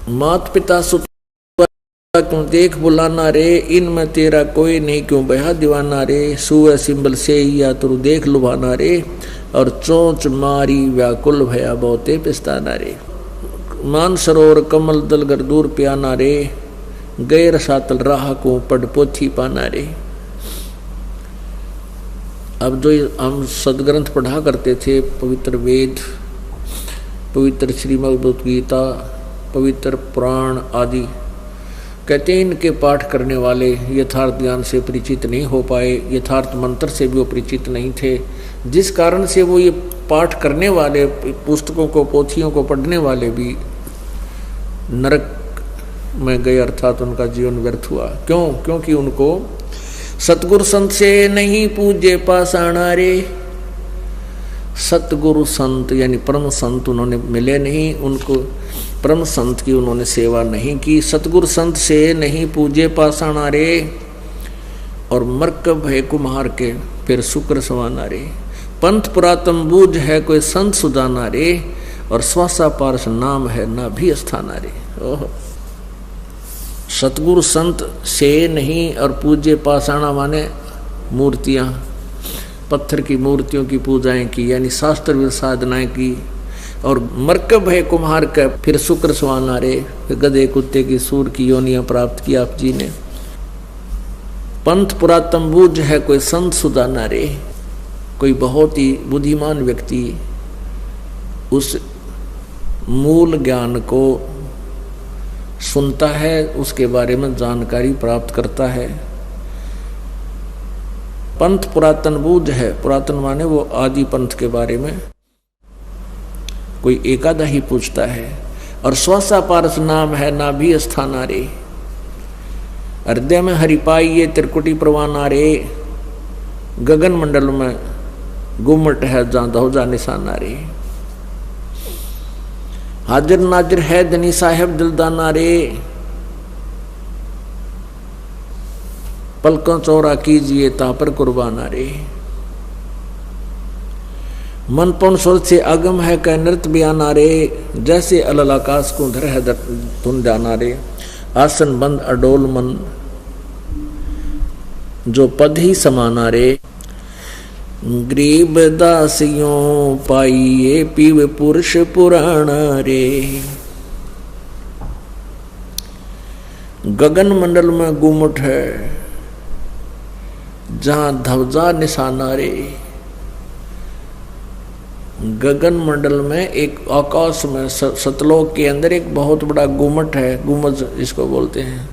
मात पिता सुत क्यों देख बुलाना रे, इनमें तेरा कोई नहीं क्यों बहा दीवाना रे। सुअ सिंबल से या तुरु देख लुभाना रे, और चोंच मारी व्याकुल भया बहुते पिस्ताना रे। मान सरोवर कमल दल गर दूर प्याना रे, गैर सातल राह को पढ़ पोथी पाना रे। अब जो हम सदग्रंथ पढ़ा करते थे, पवित्र वेद, पवित्र श्रीमद् भगवत गीता, पवित्र पुराण आदि, कहते हैं इनके पाठ करने वाले यथार्थ ज्ञान से परिचित नहीं हो पाए, यथार्थ मंत्र से भी वो परिचित नहीं थे, जिस कारण से वो ये पाठ करने वाले, पुस्तकों को, पोथियों को पढ़ने वाले भी नरक में गए, अर्थात उनका जीवन व्यर्थ हुआ। क्यों? क्योंकि उनको सतगुरु संत से नहीं पूजे पाषाणा रे। सतगुरु संत यानी परम संत उन्होंने मिले नहीं, उनको परम संत की उन्होंने सेवा नहीं की। सतगुरु संत से नहीं पूजे पाषाणा रे, और मरकब है कुम्हार के फिर शुक्र सवाना रे। पंथ पुरातन बूझ है कोई संत सुदाना रे, और स्वासा पारस नाम है ना भी स्थाना रे। ओह, सतगुरु संत से नहीं, और पूजे पाषाणा माने मूर्तियां, पत्थर की मूर्तियों की पूजाएं की, यानी शास्त्र विद साधनाएं की। और मरकब है कुम्हार का फिर शुक्र सुहाना रे, गधे कुत्ते की सूर की योनियां प्राप्त की आप जी ने। पंथ पुरातन बूझ है कोई संत सुदाना रे, कोई बहुत ही बुद्धिमान व्यक्ति उस मूल ज्ञान को सुनता है, उसके बारे में जानकारी प्राप्त करता है। पंथ पुरातन बूझ है, पुरातन माने वो आदि पंथ के बारे में कोई एकादा ही पूछता है। और स्वासा पारस नाम है ना भी स्थाना रे, हृदय में हरिपाई ये त्रिकुटी प्रवाना रे। गगन मंडल में गुमट है जहाँ धौजा निशाना रे। हाजिर नाजिर है धनी साहेब दिलदाना रे, पलकों चौरा कीजिए ता पर कुर्बाना रे। मन पौन स्वर से आगम है कह नृत्य बयाना रे, जैसे अलल आकाश को धर है धुन जाना रे। आसन बंद अडोल मन जो पद ही समाना रे। गरीब दासियों पाइए पीव पुरुष पुराना रे। गगन मंडल में गुमुट है जहां ध्वजा निशाना रे। गगन मंडल में एक आकाश में सतलोक के अंदर एक बहुत बड़ा गुमट है, गुमज इसको बोलते हैं,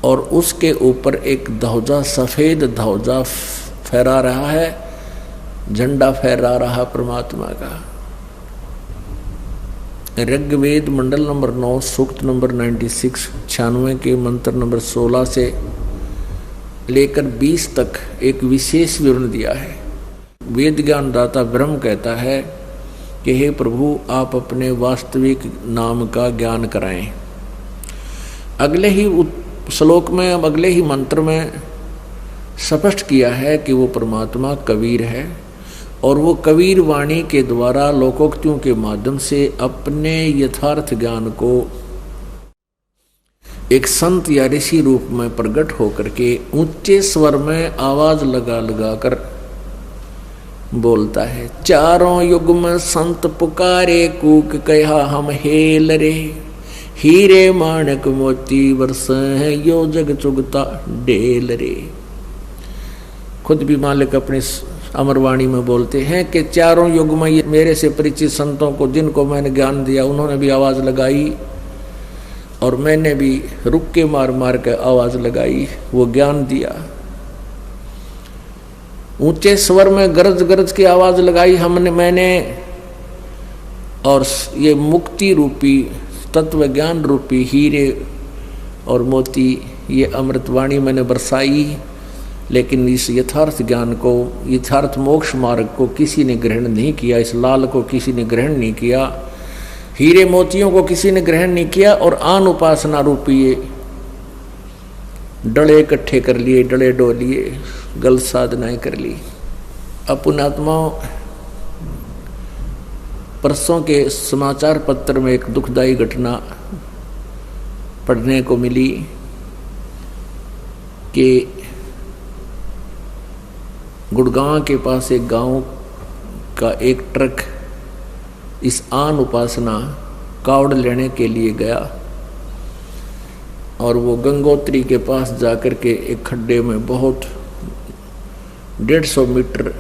और उसके ऊपर एक ध्वजा, सफेद ध्वजा फहरा रहा है, झंडा फहरा रहा परमात्मा का। ऋग्वेद मंडल नंबर 9 सूक्त नंबर 96 96 के मंत्र नंबर 16 से लेकर 20 तक एक विशेष विवरण दिया है। वेद ज्ञान दाता ब्रह्म कहता है कि हे प्रभु आप अपने वास्तविक नाम का ज्ञान कराएं। अगले ही श्लोक में, अब अगले ही मंत्र में स्पष्ट किया है कि वो परमात्मा कबीर है, और वो कबीर वाणी के द्वारा लोकोक्तियों के माध्यम से अपने यथार्थ ज्ञान को एक संत या ऋषि रूप में प्रकट होकर के ऊंचे स्वर में आवाज लगा लगा कर बोलता है। चारों युग में संत पुकारे कूक कहा हम हेल रे। हीरे माणक मोती वर्ष है यो जग चुगता डेल रे। खुद भी मालिक अपनी अमरवाणी में बोलते हैं कि चारों युग में ये मेरे से परिचित संतों को, जिनको मैंने ज्ञान दिया, उन्होंने भी आवाज लगाई, और मैंने भी रुक के मार मार के आवाज लगाई, वो ज्ञान दिया। ऊंचे स्वर में गरज गरज की आवाज लगाई मैंने, और ये मुक्ति रूपी, तत्व ज्ञान रूपी हीरे और मोती, ये अमृतवाणी मैंने बरसाई। लेकिन इस यथार्थ ज्ञान को, यथार्थ मोक्ष मार्ग को किसी ने ग्रहण नहीं किया, इस लाल को किसी ने ग्रहण नहीं किया, हीरे मोतियों को किसी ने ग्रहण नहीं किया, और आन उपासना रूपी ये डले इकट्ठे कर लिए, डले डो लिए, गलत साधनाएं कर ली। अब पुण्यात्माओं, परसों के समाचार पत्र में एक दुखदायी घटना पढ़ने को मिली कि गुड़गांव के पास एक गांव का एक ट्रक इस आन उपासना कावड़ लेने के लिए गया और वो गंगोत्री के पास जाकर के एक खड्डे में बहुत 150 मीटर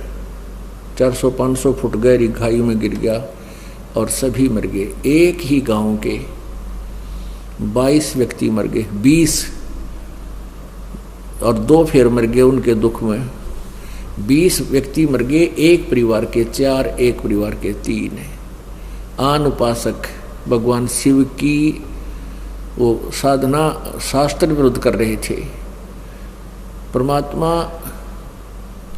400-500 फुट गहरी खाई में गिर गया और सभी मर गए। एक ही गांव के 22 व्यक्ति मर गए, 20 और 2 फिर मर गए उनके दुख में। 20 व्यक्ति मर गए, एक परिवार के 4, एक परिवार के 3 है। आन उपासक भगवान शिव की वो साधना शास्त्र विरुद्ध कर रहे थे। परमात्मा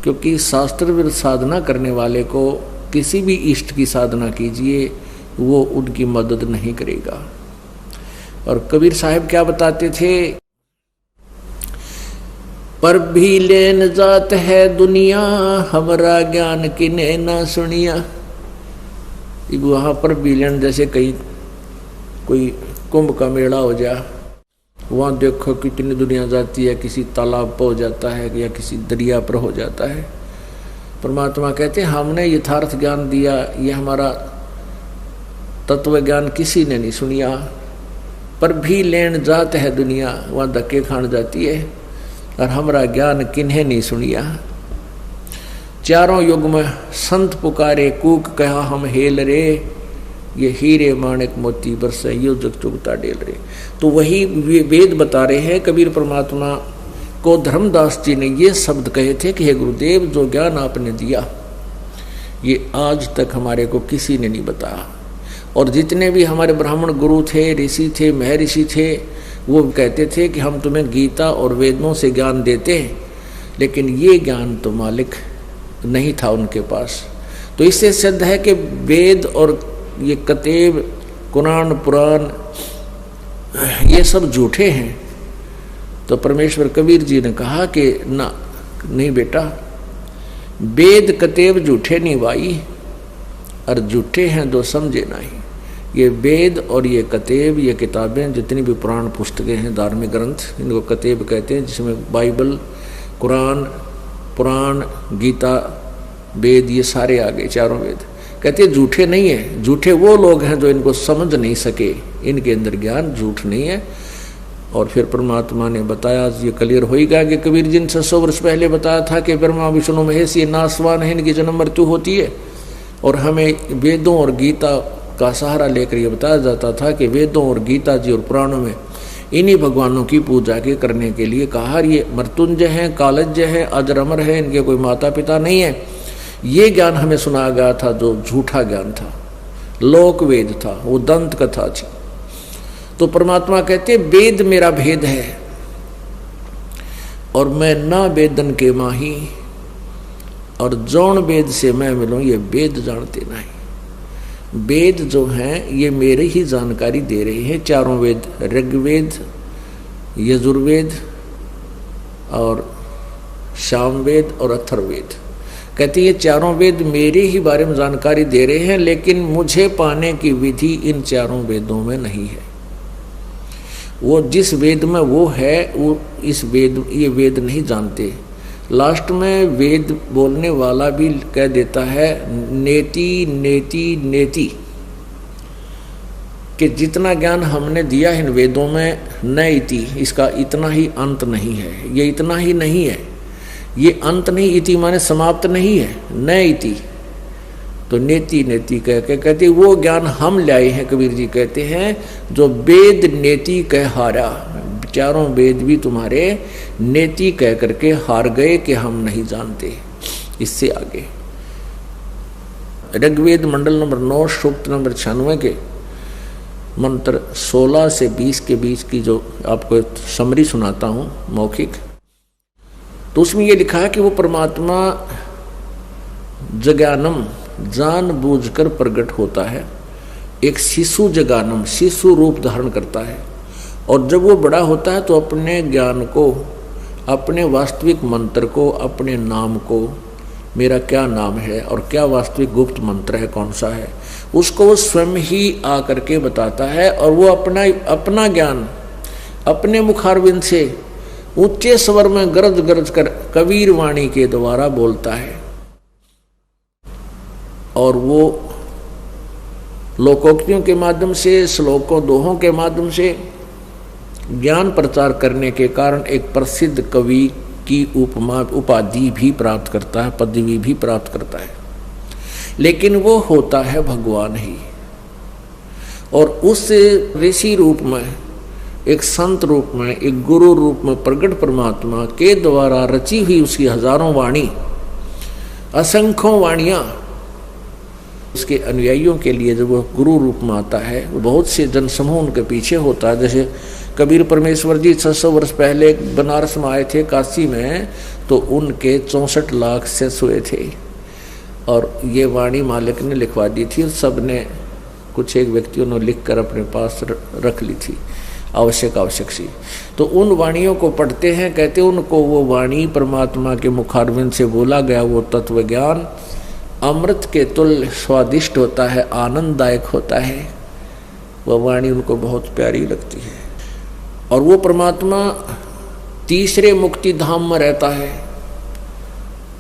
क्योंकि शास्त्र विरुद्ध साधना करने वाले को किसी भी इष्ट की साधना कीजिए वो उनकी मदद नहीं करेगा। और कबीर साहब क्या बताते थे, पर भी लेन जात है दुनिया, हमारा ज्ञान किने ना सुनिया। वहां पर भी लेन जैसे कहीं कोई कुंभ का मेला हो जाए, वहाँ देखो कितनी दुनिया जाती है, किसी तालाब पर हो जाता है या किसी दरिया पर हो जाता है। परमात्मा कहते हैं हमने यथार्थ ज्ञान दिया, ये हमारा तत्व ज्ञान किसी ने नहीं सुनिया। पर भी लेन जात है दुनिया, वहाँ धक्के खान जाती है और हमारा ज्ञान किन्हें नहीं सुनिया। चारों युग में संत पुकारे कूक कहा हम हेल रे, ये हीरे माणिक मोती बरसे यो जग चुगता डेल रे। तो वही वेद बता रहे हैं। कबीर परमात्मा को धर्मदास जी ने ये शब्द कहे थे कि हे गुरुदेव, जो ज्ञान आपने दिया ये आज तक हमारे को किसी ने नहीं बताया। और जितने भी हमारे ब्राह्मण गुरु थे, ऋषि थे, महर्षि थे, वो कहते थे कि हम तुम्हें गीता और वेदों से ज्ञान देते हैं, लेकिन ये ज्ञान तो मालिक नहीं था उनके पास। तो इससे सिद्ध है कि वेद और ये कतेब, कुरान, पुराण ये सब झूठे हैं। तो परमेश्वर कबीर जी ने कहा कि ना, नहीं बेटा, वेद कतेब झूठे नहीं भाई, और झूठे हैं जो समझे नहीं। ये वेद और ये कतेब, ये किताबें, जितनी भी पुराण पुस्तकें हैं, धार्मिक ग्रंथ, इनको कतेब कहते हैं, जिसमें बाइबल, कुरान, पुराण, गीता, वेद, ये सारे आ गए, चारों वेद। कहते हैं झूठे नहीं है, झूठे वो लोग हैं जो इनको समझ नहीं सके, इनके अंदर ज्ञान झूठ नहीं है। और फिर परमात्मा ने बताया, ये क्लियर हो ही गया कि कबीर जी ने 600 वर्ष पहले बताया था कि ब्रह्मा विष्णु महेश ये नासवान है, इनकी जन्म मृत्यु होती है। और हमें वेदों और गीता का सहारा लेकर ये बताया जाता था कि वेदों और गीता जी और पुराणों में इन्हीं भगवानों की पूजा के करने के लिए कहा। ये मृत्युंजय हैं, कालज्य है, अजर अमर है, इनके कोई माता पिता नहीं है। ये ज्ञान हमें सुनाया गया था जो झूठा ज्ञान था, लोक वेद था, वो दंत कथा थी। तो परमात्मा कहते वेद मेरा भेद है और मैं ना वेदन के माही, और जौन वेद से मैं मिलूं ये वेद जानते नहीं। वेद जो हैं ये मेरी ही जानकारी दे रहे हैं, चारों वेद, ऋग्वेद, यजुर्वेद और सामवेद और अथर्ववेद। कहते ये चारों वेद मेरे ही बारे में जानकारी दे रहे हैं, लेकिन मुझे पाने की विधि इन चारों वेदों में नहीं है। वो जिस वेद में वो है, वो इस वेद, ये वेद नहीं जानते। लास्ट में वेद बोलने वाला भी कह देता है नेति नेति नेति, कि जितना ज्ञान हमने दिया इन वेदों में न इति, इसका इतना ही अंत नहीं है, ये इतना ही नहीं है, ये अंत नहीं, इति माने समाप्त नहीं है, न इति। तो नेति नेति कह के कहते वो ज्ञान हम लाए हैं, कबीर जी कहते हैं, जो वेद नेति कह हारा, चारों वेद भी तुम्हारे नेति कह करके हार गए कि हम नहीं जानते। इससे आगे ऋग्वेद मंडल नंबर 9 सूक्त नंबर 96 के मंत्र 16 से 20 के बीच की जो आपको समरी सुनाता हूं मौखिक, तो उसमें ये लिखा है कि वो परमात्मा जज्ञानम, जान बूझकर प्रकट होता है। एक शिशु जज्ञानम, शिशु रूप धारण करता है, और जब वो बड़ा होता है तो अपने ज्ञान को, अपने वास्तविक मंत्र को, अपने नाम को, मेरा क्या नाम है और क्या वास्तविक गुप्त मंत्र है, कौन सा है, उसको वो स्वयं ही आकर के बताता है। और वो अपना ज्ञान अपने मुखारविंद से ऊंचे स्वर में गरज गरज कर कबीर वाणी के द्वारा बोलता है, और वो लोकोक्तियों के माध्यम से, श्लोकों दोहों के माध्यम से ज्ञान प्रचार करने के कारण एक प्रसिद्ध कवि की उपाधि भी प्राप्त करता है, पदवी भी प्राप्त करता है। लेकिन वो होता है भगवान ही, और उस ऋषि रूप में, एक संत रूप में, एक गुरु रूप में प्रकट परमात्मा के द्वारा रची हुई उसकी हजारों वाणी, असंख्यों वाणियां उसके अनुयायियों के लिए जब वो गुरु रूप में आता है, वो बहुत से जनसमूह उनके पीछे होता है। जैसे कबीर परमेश्वर जी 600 वर्ष पहले बनारस में आए थे, काशी में, तो उनके 64 लाख शिष्य हुए थे, और ये वाणी मालिक ने लिखवा दी थी। सब ने, कुछ एक व्यक्तियों ने लिख कर अपने पास रख ली थी, आवश्यक सी। तो उन वाणियों को पढ़ते हैं, कहते उनको वो वाणी परमात्मा के मुखारविंद से बोला गया वो तत्व ज्ञान अमृत के तुल्य स्वादिष्ट होता है, आनंददायक होता है। वह वाणी उनको बहुत प्यारी लगती है, और वो परमात्मा तीसरे मुक्ति धाम में रहता है।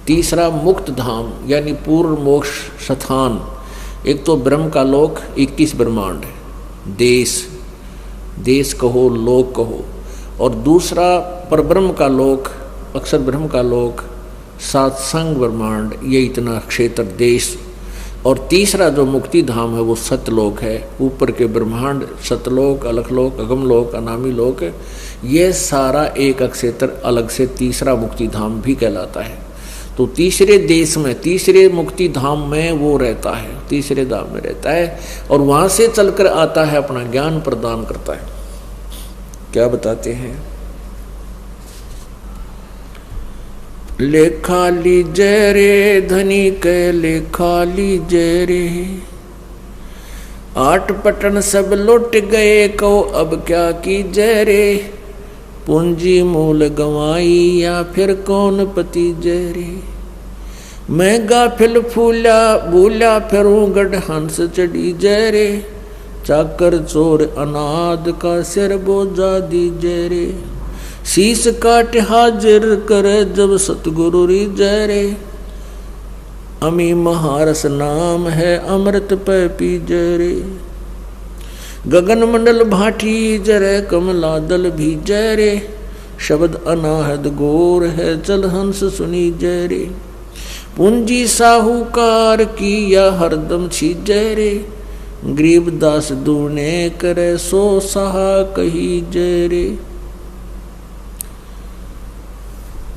तीसरा मुक्त धाम यानी पूर्ण मोक्ष स्थान, एक तो ब्रह्म का लोक 21 ब्रह्मांड, देश कहो, लोक कहो, और दूसरा परब्रह्म का लोक, अक्षर ब्रह्म का लोक, सात्संग ब्रह्मांड, ये इतना क्षेत्र देश, और तीसरा जो मुक्ति धाम है वो सतलोक है। ऊपर के ब्रह्मांड, सतलोक, अलखलोक, अगमलोक, अनामी लोक, ये सारा एक क्षेत्र अलग से तीसरा मुक्ति धाम भी कहलाता है। तो तीसरे देश में, तीसरे मुक्ति धाम में वो रहता है, तीसरे धाम में रहता है, और वहां से चलकर आता है, अपना ज्ञान प्रदान करता है। क्या बताते हैं? लेखा लीजय रे धनी के लेखा लीजय रे, 8 पटन सब लुट गए को अब क्या कीजय रे, पूंजी मूल गंवाई या फिर कौन पति जय रे, मैं गाफिल फूला भूला फिरूं गढ़ हंस चढ़ी जय रे, चाकर चोर अनाद का सिर बोझा दीजय रे, शीश काट हाजिर करे जब सतगुरु री जय रे, अमी महारस नाम है अमृत पे पी जय रे, गगन मंडल भाटी जरे कमला दल भी जय रे, शब्द अनाहद गोर है चल हंस सुनी जय रे, पूंजी साहूकार की या हरदम छी जय रे, गरीबदास दूने करे सो सहा कही जय रे।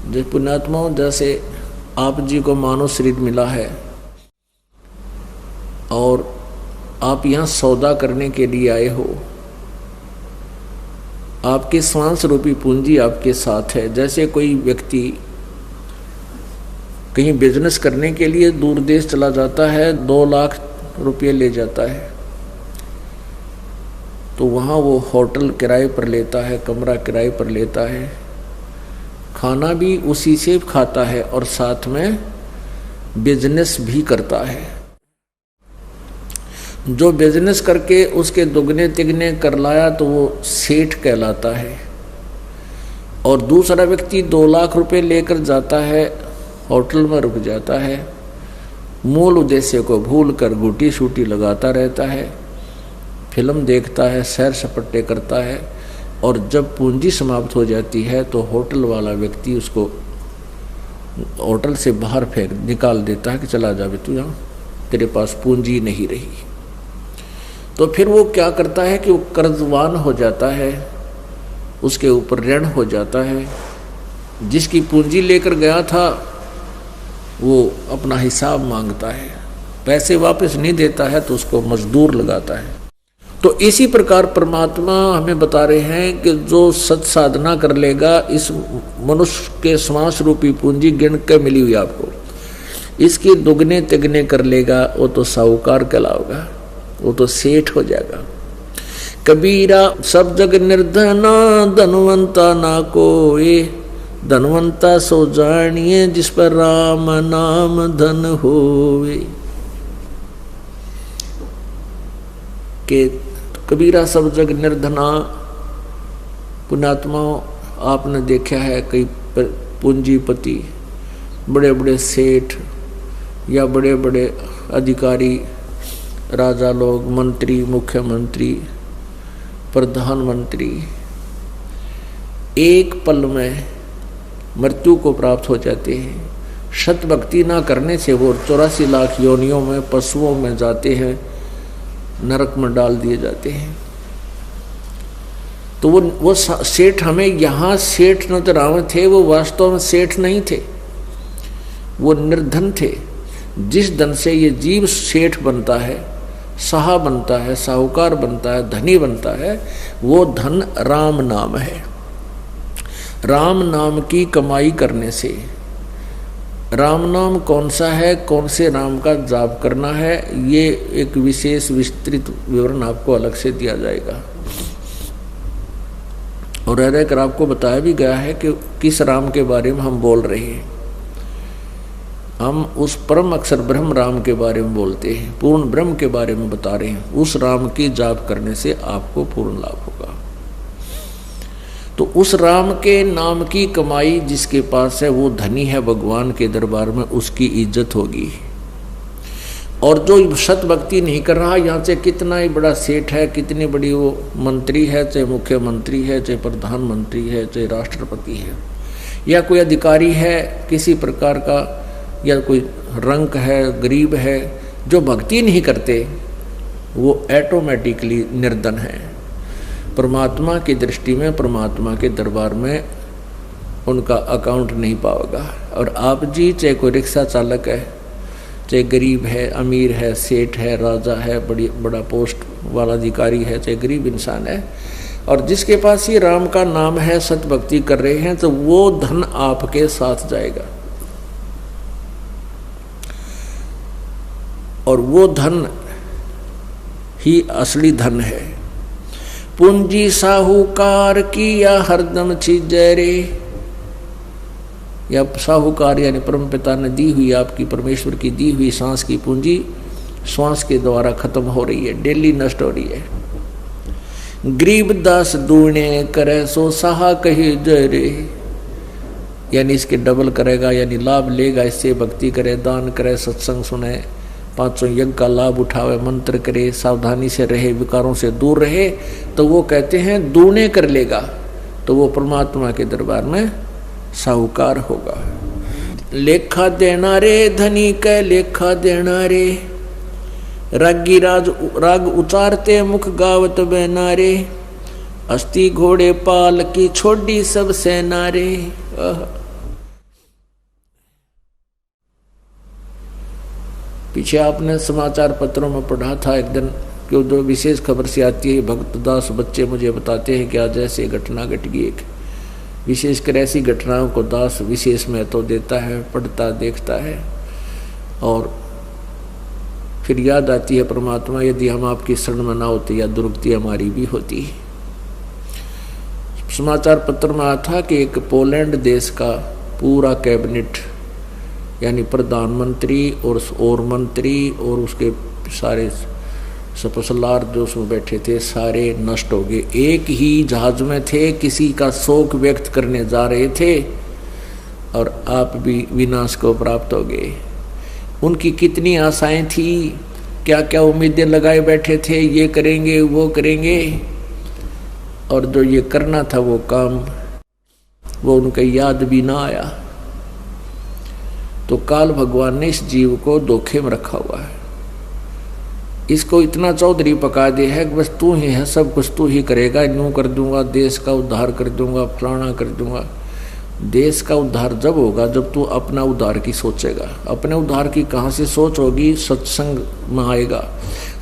जय पुण्यात्माओं, जैसे आप जी को मानव शरीर मिला है और आप यहाँ सौदा करने के लिए आए हो, आपके श्वास रूपी पूंजी आपके साथ है। जैसे कोई व्यक्ति कहीं बिजनेस करने के लिए दूर देश चला जाता है, 2 लाख रुपये ले जाता है, तो वहाँ वो होटल किराए पर लेता है, कमरा किराए पर लेता है, खाना भी उसी से खाता है, और साथ में बिजनेस भी करता है। जो बिजनेस करके उसके दुगने तिगने कर लाया तो वो सेठ कहलाता है, और दूसरा व्यक्ति 2 लाख रुपए लेकर जाता है, होटल में रुक जाता है, मूल उद्देश्य को भूल कर गुटी शूटी लगाता रहता है, फिल्म देखता है, सैर सपट्टे करता है, और जब पूंजी समाप्त हो जाती है तो होटल वाला व्यक्ति उसको होटल से बाहर फेंक निकाल देता है कि चला जा तू, यहाँ तेरे पास पूंजी नहीं रही। तो फिर वो क्या करता है कि वो कर्जवान हो जाता है, उसके ऊपर ऋण हो जाता है। जिसकी पूंजी लेकर गया था वो अपना हिसाब मांगता है, पैसे वापस नहीं देता है तो उसको मजदूर लगाता है। तो इसी प्रकार परमात्मा हमें बता रहे हैं कि जो सत साधना कर लेगा, इस मनुष्य के श्वास रूपी पूंजी गिन के मिली हुई आपको, इसकी दुगने तिगने कर लेगा, वो तो साहूकार कहलाएगा, वो तो सेठ हो जाएगा। कबीरा सब जग निर्धना धनवंता ना कोई, धनवंता सो जानिए जिस पर राम नाम धन होवे। के कबीरा सब जग निर्धना, पुण्यात्माओं, आपने देखा है कई पूंजीपति, बड़े बड़े सेठ या बड़े बड़े अधिकारी, राजा लोग, मंत्री, मुख्यमंत्री, प्रधानमंत्री एक पल में मृत्यु को प्राप्त हो जाते हैं। सत भक्ति ना करने से वो 84 लाख योनियों में पशुओं में जाते हैं, नरक में डाल दिए जाते हैं। तो वो सेठ हमें यहाँ सेठ नजर आवे थे, वो वास्तव में सेठ नहीं थे, वो निर्धन थे। जिस धन से ये जीव सेठ बनता है, साहा बनता है, साहूकार बनता है, धनी बनता है, वो धन राम नाम है। राम नाम की कमाई करने से, राम नाम कौन सा है, कौन से राम का जाप करना है, ये एक विशेष विस्तृत विवरण आपको अलग से दिया जाएगा। और रहकर आपको बताया भी गया है कि किस राम के बारे में हम बोल रहे हैं। हम उस परम अक्षर ब्रह्म राम के बारे में बोलते हैं, पूर्ण ब्रह्म के बारे में बता रहे हैं। उस राम की जाप करने से आपको पूर्ण लाभ होगा। तो उस राम के नाम की कमाई जिसके पास है वो धनी है, भगवान के दरबार में उसकी इज्जत होगी। और जो सत भक्ति नहीं कर रहा, यहाँ से कितना ही बड़ा सेठ है, कितनी बड़ी वो मंत्री है, चाहे मुख्यमंत्री है, चाहे प्रधानमंत्री है, चाहे राष्ट्रपति है, या कोई अधिकारी है किसी प्रकार का, या कोई रंक है, गरीब है, जो भक्ति नहीं करते वो ऑटोमेटिकली निर्धन है। परमात्मा की दृष्टि में, परमात्मा के दरबार में उनका अकाउंट नहीं पाएगा। और आप जी चाहे कोई रिक्शा चालक है, चाहे गरीब है, अमीर है, सेठ है, राजा है, बड़ा पोस्ट वाला अधिकारी है, चाहे गरीब इंसान है, और जिसके पास ये राम का नाम है, सत भक्ति कर रहे हैं, तो वो धन आपके साथ जाएगा। और वो धन ही असली धन है। पूंजी साहूकार की या हरदम छिजरे, या साहूकार यानी परमपिता ने दी हुई, आपकी परमेश्वर की दी हुई सांस की पूंजी श्वास के द्वारा खत्म हो रही है, डेली नष्ट हो रही है। गरीब दास दूने करे सो साहा कही जरे, यानी इसके डबल करेगा, यानी लाभ लेगा, इससे भक्ति करे, दान करे, सत्संग सुने, 500 यज्ञ का लाभ उठावे, मंत्र करे, सावधानी से रहे, विकारों से दूर रहे, तो वो कहते हैं दूने कर लेगा, तो वो परमात्मा के दरबार में साहूकार होगा। लेखा देना रे धनी के लेखा देना रे, रागी राग उचारते मुख गावत बेनारे, अस्थि घोड़े पाल की छोड़ी सब सेना रे। पीछे आपने समाचार पत्रों में पढ़ा था एक दिन कि जो विशेष खबर से आती है, भक्त दास बच्चे मुझे बताते हैं कि आज ऐसी घटना घट गई। एक विशेषकर ऐसी घटनाओं को दास विशेष महत्व देता है, पढ़ता देखता है, और फिर याद आती है परमात्मा, यदि हम आपकी शरण में ना होते या दुर्गति हमारी भी होती। समाचार पत्र में आया था कि एक पोलैंड देश का पूरा कैबिनेट, यानी प्रधानमंत्री और मंत्री और उसके सारे सपसलार जो उसमें बैठे थे, सारे नष्ट हो गए। एक ही जहाज में थे, किसी का शोक व्यक्त करने जा रहे थे, और आप भी विनाश को प्राप्त हो गए। उनकी कितनी आशाएं थी, क्या क्या उम्मीदें लगाए बैठे थे, ये करेंगे वो करेंगे, और जो ये करना था वो काम वो उनके याद भी ना आया। तो काल भगवान ने इस जीव को धोखे में रखा हुआ है, इसको इतना चौधरी पका दे है कि बस तू ही है, सब कुछ तू ही करेगा, यूं कर दूंगा, देश का उद्धार कर दूंगा, फलाना कर दूंगा। देश का उद्धार जब होगा जब तू अपना उद्धार की सोचेगा। अपने उद्धार की कहाँ से सोच होगी? सत्संग में आएगा।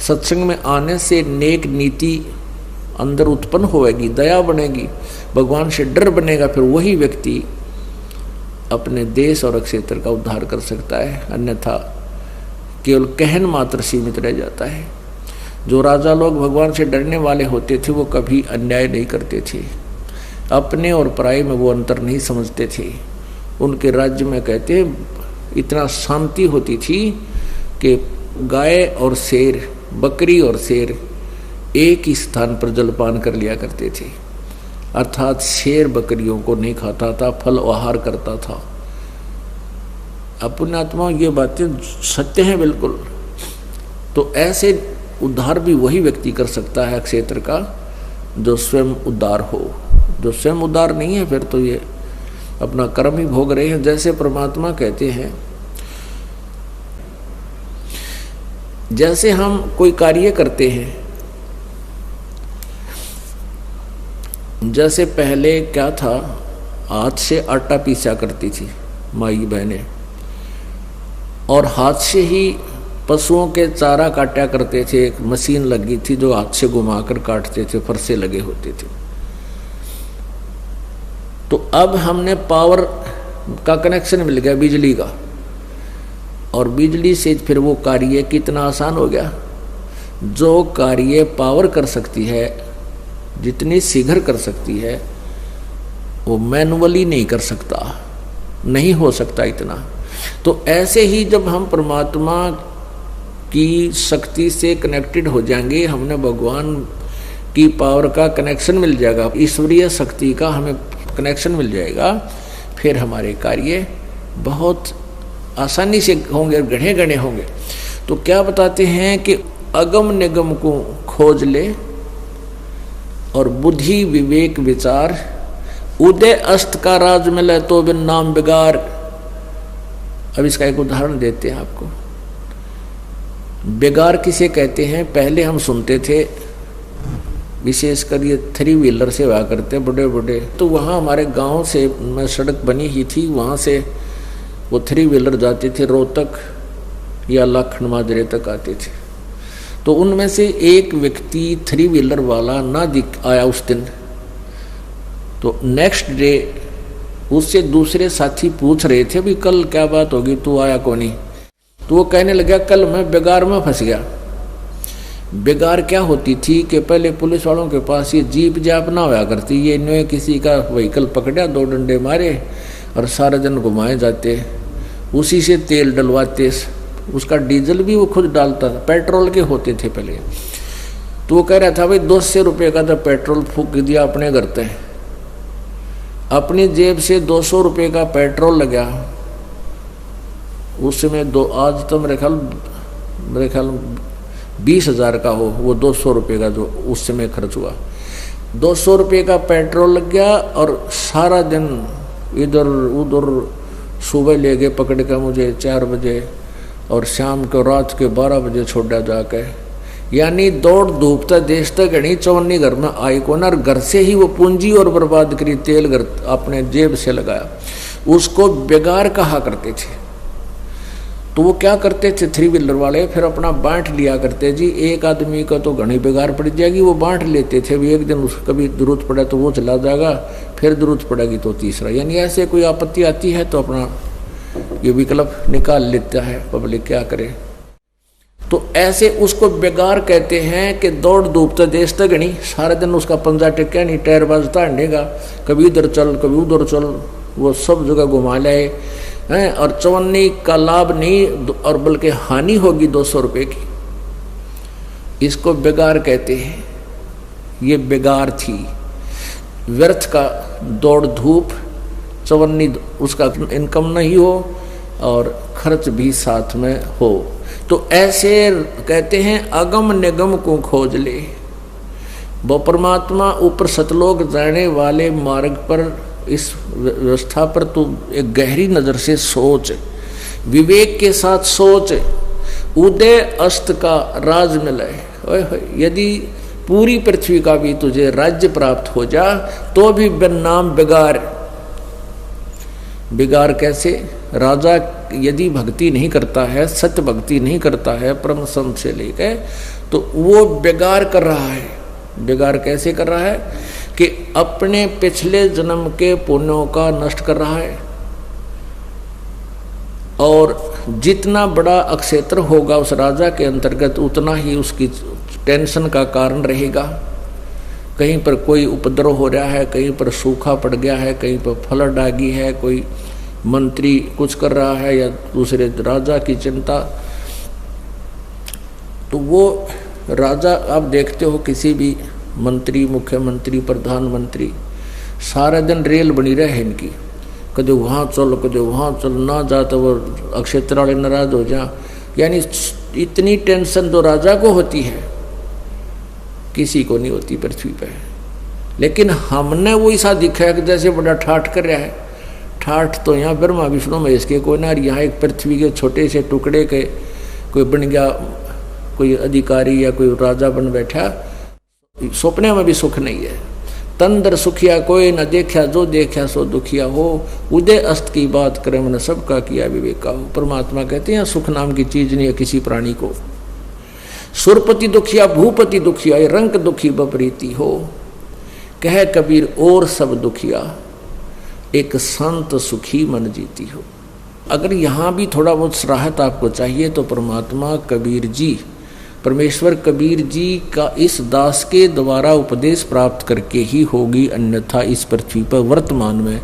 सत्संग में आने से नेक नीति अंदर उत्पन्न होएगी, दया बनेगी, भगवान से डर बनेगा, फिर वही व्यक्ति अपने देश और क्षेत्र का उद्धार कर सकता है, अन्यथा केवल कहन मात्र सीमित रह जाता है। जो राजा लोग भगवान से डरने वाले होते थे वो कभी अन्याय नहीं करते थे, अपने और पराये में वो अंतर नहीं समझते थे। उनके राज्य में कहते हैं इतना शांति होती थी कि गाय और शेर, बकरी और शेर एक ही स्थान पर जलपान कर लिया करते थे। अर्थात शेर बकरियों को नहीं खाता था, फल आहार करता था। अपने आत्मा ये बातें सत्य हैं बिल्कुल। तो ऐसे उद्धार भी वही व्यक्ति कर सकता है क्षेत्र का जो स्वयं उद्धार हो। जो स्वयं उद्धार नहीं है फिर तो ये अपना कर्म ही भोग रहे हैं। जैसे परमात्मा कहते हैं, जैसे हम कोई कार्य करते हैं, जैसे पहले क्या था, हाथ से आटा पीसा करती थी माई बहनें, और हाथ से ही पशुओं के चारा काटा करते थे। एक मशीन लगी थी जो हाथ से घुमाकर काटते थे, फरसे लगे होते थे। तो अब हमने पावर का कनेक्शन मिल गया, बिजली का, और बिजली से फिर वो कार्य कितना आसान हो गया। जो कार्य पावर कर सकती है, जितनी शीघ्र कर सकती है, वो मैनुअली नहीं कर सकता, नहीं हो सकता इतना। तो ऐसे ही जब हम परमात्मा की शक्ति से कनेक्टेड हो जाएंगे, हमने भगवान की पावर का कनेक्शन मिल जाएगा, ईश्वरीय शक्ति का हमें कनेक्शन मिल जाएगा, फिर हमारे कार्य बहुत आसानी से होंगे, गढ़े गढ़े होंगे। तो क्या बताते हैं कि अगम निगम को खोज ले और बुद्धि विवेक विचार, उदय अस्त का राज मिले तो बिन नाम बिगार। अब इसका एक उदाहरण देते हैं आपको। बेगार किसे कहते हैं? पहले हम सुनते थे, विशेषकर ये 3 व्हीलर से हुआ करते बड़े बड़े, तो वहाँ हमारे गांव से में सड़क बनी ही थी, वहाँ से वो 3 व्हीलर जाते थे, रोहतक या लाखन माजरे तक आते थे। तो उनमें से एक व्यक्ति 3 व्हीलर वाला ना दिख आया उस दिन। तो नेक्स्ट डे उससे दूसरे साथी पूछ रहे थे, भी कल क्या बात होगी, तू आया कौन नहीं? तो वो कहने लगा, कल मैं बेगार में फंस गया। बेगार क्या होती थी कि पहले पुलिस वालों के पास ये जीप जाप ना हुआ करती, ये इन्होंने किसी का व्हीकल पकड़ा, 2 डंडे मारे और सारा दिन घुमाए जाते, उसी से तेल डलवाते, उसका डीजल भी वो खुद डालता था, पेट्रोल के होते थे पहले। तो वो कह रहा था, भाई 200 रुपये का तो पेट्रोल फूक दिया अपने घर पे, अपनी जेब से 200 रुपये का पेट्रोल लगा। उस समय आज तो मेरे ख्याल 20,000 का हो, वो 200 रुपये का जो उस समय खर्च हुआ, 200 रुपये का पेट्रोल लग गया। और सारा दिन इधर उधर, सुबह ले गए पकड़ कर मुझे 4 बजे और शाम को रात के 12 बजे छोड़ा जाके, यानी दौड़ धूपता देश तक गणी, चौनी घर में आई को ना, घर से ही वो पूंजी और बर्बाद करी, तेल घर अपने जेब से लगाया। उसको बेगार कहा करते थे। तो वो क्या करते थे 3 व्हीलर वाले, फिर अपना बांट लिया करते जी, एक आदमी का तो घनी बेगार पड़ जाएगी, वो बांट लेते थे। भी एक दिन उसको कभी जरूरत पड़ा तो वो चला जाएगा, फिर जरूरत पड़ेगी तो तीसरा, यानी ऐसे कोई आपत्ति आती है तो अपना ये विकल्प निकाल लेता है पब्लिक, क्या करे। तो ऐसे उसको बेगार कहते हैं कि दौड़ धूपता देश तक नहीं, सारा दिन उसका पंजा टेक्या नहीं, टायर बाजता हंडेगा, कभी इधर चल कभी उधर चल, वो सब जगह घुमा लाए हैं, और चवन्नी का लाभ नहीं और बल्कि हानि होगी 200 रुपये की। इसको बेगार कहते हैं। ये बेगार थी, व्यर्थ का दौड़ धूप, चवन्नी उसका इनकम नहीं हो और खर्च भी साथ में हो। तो ऐसे कहते हैं अगम निगम को खोज ले। वो परमात्मा ऊपर सतलोक जाने वाले मार्ग पर, इस व्यवस्था पर तू एक गहरी नजर से सोच, विवेक के साथ सोच। उदय अस्त का राज मिले, यदि पूरी पृथ्वी का भी तुझे राज्य प्राप्त हो जा तो भी बिन नाम बिगार। बिगार कैसे? राजा यदि भक्ति नहीं करता है, सत्य भक्ति नहीं करता है परम संत से लेकर, तो वो बेगार कर रहा है। बेगार कैसे कर रहा है कि अपने पिछले जन्म के पुण्यों का नष्ट कर रहा है, और जितना बड़ा अक्षेत्र होगा उस राजा के अंतर्गत उतना ही उसकी टेंशन का कारण रहेगा। कहीं पर कोई उपद्रव हो रहा है, कहीं पर सूखा पड़ गया है, कहीं पर फ्लड आ गई है, कोई मंत्री कुछ कर रहा है या दूसरे राजा की चिंता। तो वो राजा, आप देखते हो किसी भी मंत्री, मुख्यमंत्री, प्रधानमंत्री, सारा दिन रेल बनी रहे इनकी, कदे वहाँ चल कदे वहाँ चल, ना जा तो वो अक्षेत्र वाले नाराज हो जा। यानी इतनी टेंशन तो राजा को होती है, किसी को नहीं होती पृथ्वी पे। लेकिन हमने वो ऐसा दिखाया कि जैसे बड़ा ठाठ कर रहा है। ठाठ तो यहाँ ब्रह्मा विष्णु महेश के कोई ना, यहाँ एक पृथ्वी के छोटे से टुकड़े के कोई बन गया, कोई अधिकारी या कोई राजा बन बैठा, सपने में भी सुख नहीं है। तंदर सुखिया कोई न देखा, जो देखा सो दुखिया हो, उदय अस्त की बात करे मन सबका किया विवेका हो। परमात्मा कहते हैं सुख नाम की चीज नहीं है किसी प्राणी को। सुरपति दुखिया भूपति दुखिया, रंक दुखी बपरीति हो, कह कबीर और सब दुखिया, एक संत सुखी मन जीती हो। अगर यहाँ भी थोड़ा बहुत सराहत आपको चाहिए तो परमात्मा कबीर जी, परमेश्वर कबीर जी का इस दास के द्वारा उपदेश प्राप्त करके ही होगी, अन्यथा इस पृथ्वी पर वर्तमान में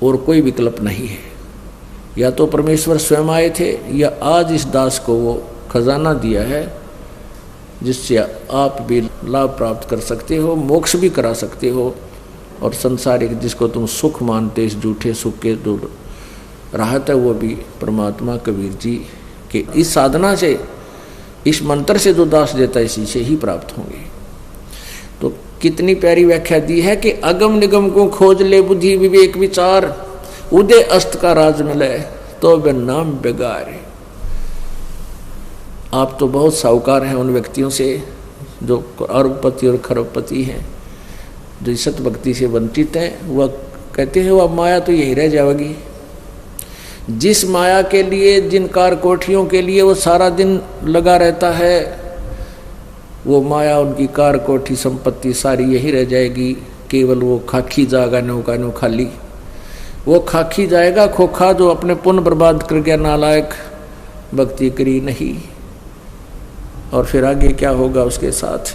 और कोई विकल्प नहीं है। या तो परमेश्वर स्वयं आए थे, या आज इस दास को वो खजाना दिया है जिससे आप भी लाभ प्राप्त कर सकते हो, मोक्ष भी करा सकते हो, और संसारिक जिसको तुम सुख मानते इस झूठे सुख के जो राहत है वो भी परमात्मा कबीर जी के इस साधना से, इस मंत्र से जो दास देता है इसी से ही प्राप्त होंगे। तो कितनी प्यारी व्याख्या दी है कि अगम निगम को खोज ले बुद्धि विवेक विचार, उदय अस्त का राज मिले तो बे नाम बेगार। आप तो बहुत साहूकार हैं उन व्यक्तियों से जो अरबपति और खरबपति हैं, जो सत भक्ति से वंचित हैं। वह कहते हैं वह माया तो यही रह जाएगी। जिस माया के लिए, जिन कार कोठियों के लिए वो सारा दिन लगा रहता है, वो माया उनकी कार कोठी संपत्ति सारी यही रह जाएगी। केवल वो खाकी जाएगा नौका नो खाली, वो खाकी जाएगा खोखा जो अपने पुण्य बर्बाद कर गया, नालायक, भक्ति करी नहीं। और फिर आगे क्या होगा उसके साथ?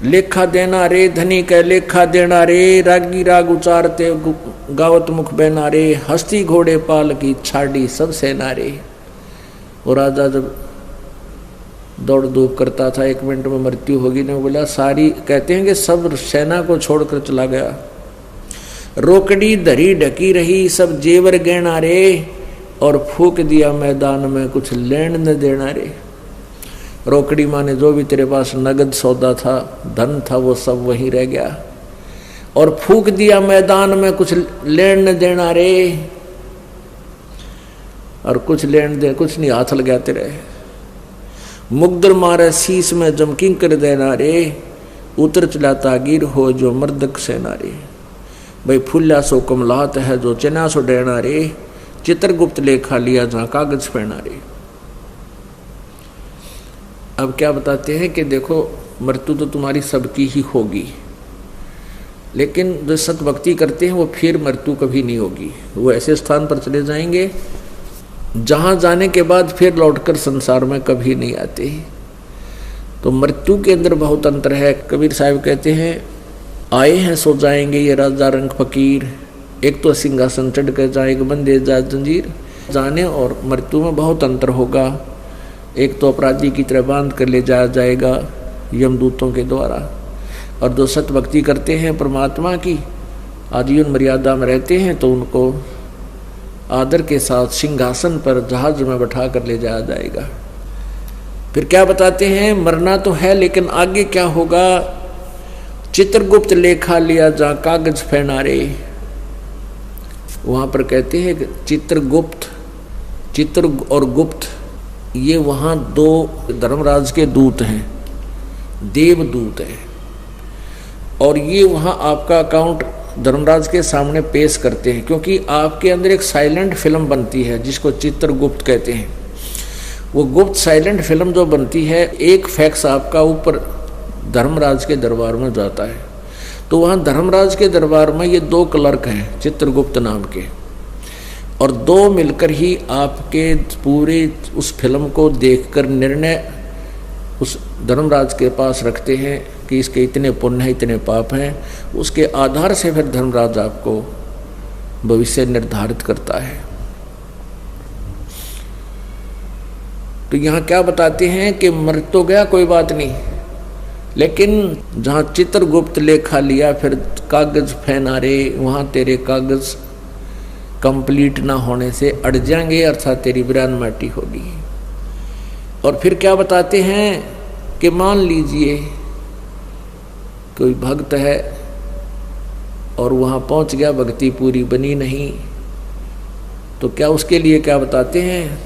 लेखा देना रे धनी कह लेखा देना रे, रागी राग उचारते गावत मुख बहना रे, हस्ती घोड़े पाल की छाड़ी सब सेना रे। वो राजा जब दौड़ धूप करता था, 1 मिनट में मृत्यु होगी, ने बोला सारी, कहते हैं कि सब सेना को छोड़कर चला गया। रोकड़ी धरी ढकी रही सब जेवर गहना रे, और फूक दिया मैदान में कुछ लेन न देना रे। रोकड़ी माने जो भी तेरे पास नगद सौदा था, धन था, वो सब वहीं रह गया। और फूक दिया मैदान में कुछ लेन न देना रे, और कुछ लेन दे कुछ नहीं हाथ लगा तेरे। मुग्दर मारे शीश में जमकिंग कर देना रे, उतर चलाता गिर हो जो मर्दक सेना रे। भाई फुल्ला सो कमलात है जो चना सो डेना रे, चित्रगुप्त लेखा लिया जहाँ कागज पहना रे। अब क्या बताते हैं कि देखो मृत्यु तो तुम्हारी सबकी ही होगी, लेकिन जो सत भक्ति करते हैं वो फिर मृत्यु कभी नहीं होगी। वो ऐसे स्थान पर चले जाएंगे जहाँ जाने के बाद फिर लौटकर संसार में कभी नहीं आते। तो मृत्यु के अंदर बहुत अंतर है। कबीर साहब कहते हैं आए हैं सो जाएंगे ये राजा रंग फकीर, एक तो सिंहासन चढ़ कर जाएगा बंदे जा जंजीर। जाने और मृत्यु में बहुत अंतर होगा। एक तो अपराधी की तरह बांध कर ले जाया जाएगा यमदूतों के द्वारा, और जो सत भक्ति करते हैं परमात्मा की, आजीवन मर्यादा में रहते हैं, तो उनको आदर के साथ सिंहासन पर जहाज में बैठा कर ले जाया जाएगा। फिर क्या बताते हैं, मरना तो है लेकिन आगे क्या होगा। चित्रगुप्त लेखा लिया जहाँ कागज फैना रे। वहाँ पर कहते हैं कि चित्रगुप्त, चित्र और गुप्त, ये वहाँ 2 धर्मराज के दूत हैं, देवदूत हैं, और ये वहाँ आपका अकाउंट धर्मराज के सामने पेश करते हैं, क्योंकि आपके अंदर एक साइलेंट फिल्म बनती है जिसको चित्रगुप्त कहते हैं। वो गुप्त साइलेंट फिल्म जो बनती है, एक फैक्स आपका ऊपर धर्मराज के दरबार में जाता है। तो वहाँ धर्मराज के दरबार में ये 2 क्लर्क हैं चित्रगुप्त नाम के, और 2 मिलकर ही आपके पूरे उस फिल्म को देखकर निर्णय उस धर्मराज के पास रखते हैं कि इसके इतने पुण्य हैं, इतने पाप हैं। उसके आधार से फिर धर्मराज आपको भविष्य निर्धारित करता है। तो यहाँ क्या बताते हैं कि मर तो गया कोई बात नहीं, लेकिन जहाँ चित्रगुप्त लेखा लिया, फिर कागज फैनारे, वहाँ तेरे कागज कंप्लीट ना होने से अड़ जाएंगे, अर्थात तेरी बिरान माटी होगी। और फिर क्या बताते हैं कि मान लीजिए कोई भक्त है और वहाँ पहुँच गया, भक्ति पूरी बनी नहीं, तो क्या उसके लिए क्या बताते हैं,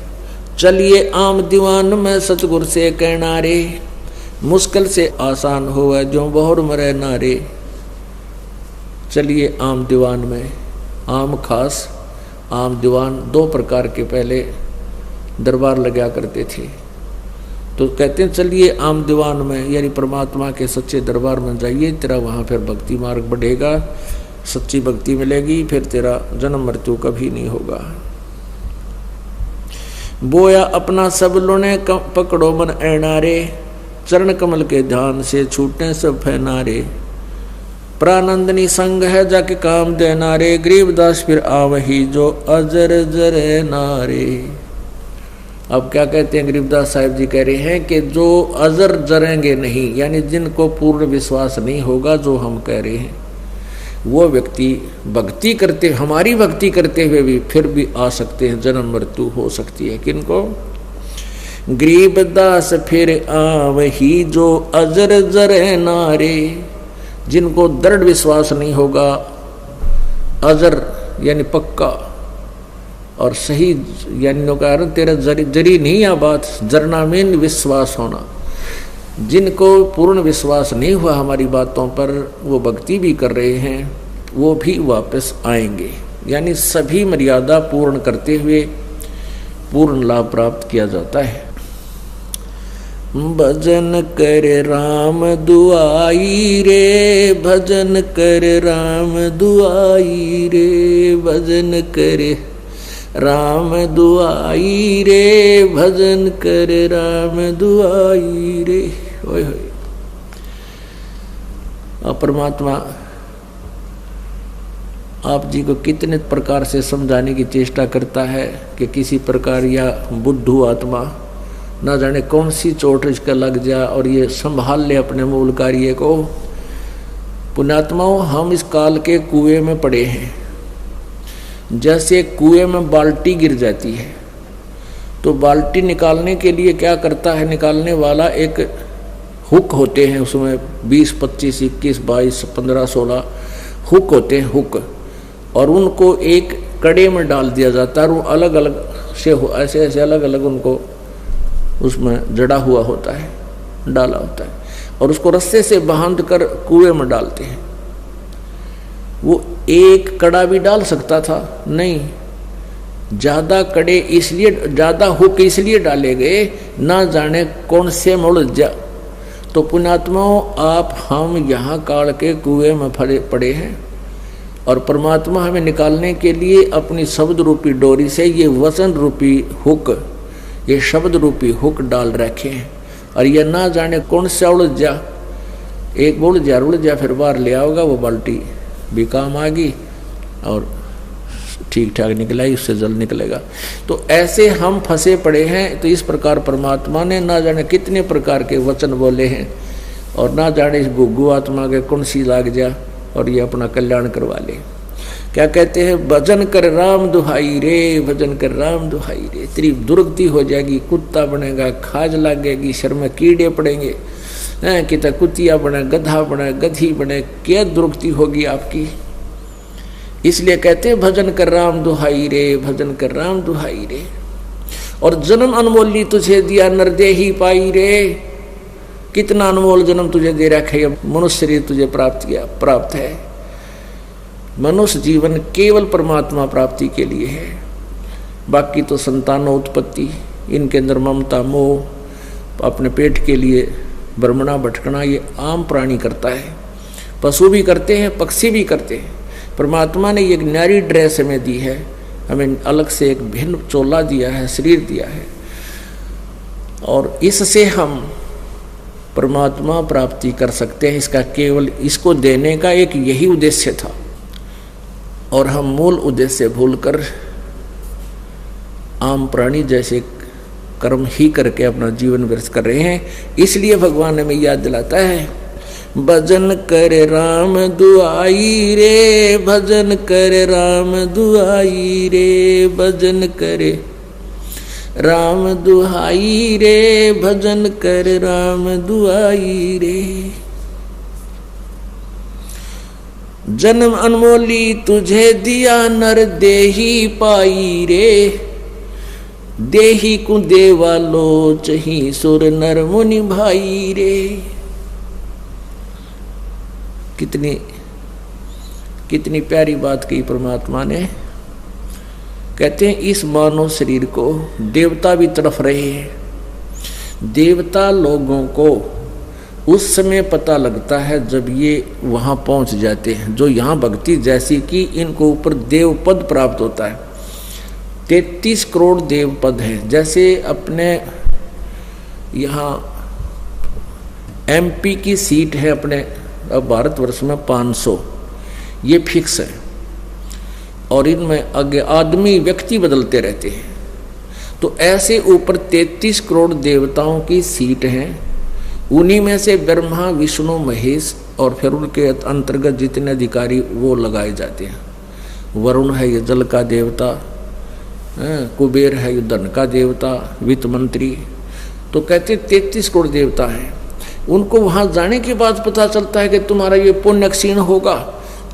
चलिए आम दीवान में सतगुर से कहना रे, मुश्किल से आसान होवे जो बहुर मरे नारे। चलिए आम दीवान में, आम खास आम दीवान, दो प्रकार के पहले दरबार लगा करते थे। तो कहते हैं चलिए आम दीवान में, यानी परमात्मा के सच्चे दरबार में जाइए, तेरा वहाँ फिर भक्ति मार्ग बढ़ेगा, सच्ची भक्ति मिलेगी, फिर तेरा जन्म मृत्यु कभी नहीं होगा। बोया अपना सब लोने पकड़ो मन ऐनारे, चरण कमल के ध्यान से छूटे सब फैनारे। प्रानंदनी संग है जाके काम देना रे, गरीबदास फिर आवही जो अजर जरे नारे। अब क्या कहते हैं गरीबदास साहिब जी, कह रहे हैं कि जो अजर जरेंगे नहीं, यानी जिनको पूर्ण विश्वास नहीं होगा जो हम कह रहे हैं, वो व्यक्ति भक्ति करते, हमारी भक्ति करते हुए भी फिर भी आ सकते हैं, जन्म मृत्यु हो सकती है। किनको? गरीबदास फिर आवही जो अजर जरे नारे, जिनको दृढ़ विश्वास नहीं होगा, अजर यानी पक्का और सही, यानी कारण तेरा जरी नहीं आ बात, जरना में विश्वास होना। जिनको पूर्ण विश्वास नहीं हुआ हमारी बातों पर, वो भक्ति भी कर रहे हैं, वो भी वापस आएंगे, यानी सभी मर्यादा पूर्ण करते हुए पूर्ण लाभ प्राप्त किया जाता है। भजन कर राम दुआई रे, भजन कर राम दुआई रे, भजन कर राम दुआई रे, भजन कर राम दुआई रे। ओए होए, परमात्मा आप जी को कितने प्रकार से समझाने की चेष्टा करता है कि किसी प्रकार या बुद्धू आत्मा ना जाने कौन सी चोट इसका लग जाए और ये संभाल ले अपने मूल कार्य को। पुण्यात्माओं, हम इस काल के कुएं में पड़े हैं। जैसे कुएं में बाल्टी गिर जाती है तो बाल्टी निकालने के लिए क्या करता है निकालने वाला, एक हुक होते हैं, उसमें 20, 25, 21, 22, 15, 16 हुक होते हैं, हुक, और उनको एक कड़े में डाल दिया जाता है और वो अलग अलग से ऐसे ऐसे अलग अलग उनको उसमें जड़ा हुआ होता है, डाला होता है, और उसको रस्से से बांध कर कुएं में डालते हैं। वो एक कड़ा भी डाल सकता था, नहीं, ज्यादा कड़े इसलिए, ज्यादा हुक इसलिए डाले गए, ना जाने कौन से मुड़ जा। तो पुण्यात्माओं, आप हम यहाँ काल के कुएं में पड़े हैं और परमात्मा हमें निकालने के लिए अपनी शब्द रूपी डोरी से ये वचन रूपी हुक, ये शब्द रूपी हुक डाल रखे हैं, और ये ना जाने कौन सा उड़ जा, एक उड़ जा फिर बाहर ले आओगा, वो बाल्टी भी काम आ गई और ठीक ठाक निकला ही, उससे जल निकलेगा। तो ऐसे हम फंसे पड़े हैं। तो इस प्रकार परमात्मा ने ना जाने कितने प्रकार के वचन बोले हैं और ना जाने इस गुग्गू आत्मा के कौन सी लाग जा और ये अपना कल्याण करवा ले। क्या कहते हैं, भजन कर राम दुहाई रे, भजन कर राम दुहाई रे। तेरी दुर्गति हो जाएगी, कुत्ता बनेगा, खाज लगेगी, शर में कीड़े पड़ेंगे, कितना कुतिया बने, गधा बने, गधी बने, क्या दुर्गति होगी आपकी। इसलिए कहते हैं भजन कर राम दुहाई रे, भजन कर राम दुहाई रे। और जन्म अनमोली तुझे दिया नरदेही पाई रे, कितना अनमोल जन्म तुझे दे रखा है, मनुष्य शरीर तुझे प्राप्त है। मनुष्य जीवन केवल परमात्मा प्राप्ति के लिए है, बाकी तो संतानोत्पत्ति, इनके अंदर ममता मोह, अपने पेट के लिए भ्रमणा भटकना, ये आम प्राणी करता है, पशु भी करते हैं, पक्षी भी करते हैं। परमात्मा ने एक न्यारी ड्रेस हमें दी है, हमें अलग से एक भिन्न चोला दिया है, शरीर दिया है, और इससे हम परमात्मा प्राप्ति कर सकते हैं। इसका केवल इसको देने का एक यही उद्देश्य था, और हम मूल उद्देश्य भूलकर आम प्राणी जैसे कर्म ही करके अपना जीवन व्यर्थ कर रहे हैं। इसलिए भगवान हमें याद दिलाता है भजन करे राम दुआई रे, भजन करे राम दुआई रे, भजन करे राम दुहाई रे, भजन कर राम दुआई रे। जन्म अनमोली तुझे दिया नर देही पाई रे, देही को देवा लोच ही सुर नर मुनि भाई रे। कितनी प्यारी बात की परमात्मा ने। कहते हैं इस मानव शरीर को देवता भी तड़फ रहे हैं। देवता लोगों को उस समय पता लगता है जब ये वहां पहुंच जाते हैं, जो यहाँ भक्ति जैसी कि इनको ऊपर देव पद प्राप्त होता है। 33 करोड़ देव पद हैं। जैसे अपने यहाँ MP की सीट है अपने अब भारतवर्ष में 500, ये फिक्स है, और इनमें आगे आदमी व्यक्ति बदलते रहते हैं। तो ऐसे ऊपर 33 करोड़ देवताओं की सीट हैं। उन्हीं में से ब्रह्मा विष्णु महेश और फिर उनके अंतर्गत जितने अधिकारी वो लगाए जाते हैं। वरुण है ये जल का देवता, कुबेर है ये धन का देवता, वित्त मंत्री। तो कहते 33 करोड़ देवता हैं। उनको वहां जाने के बाद पता चलता है कि तुम्हारा ये पुण्य क्षीण होगा,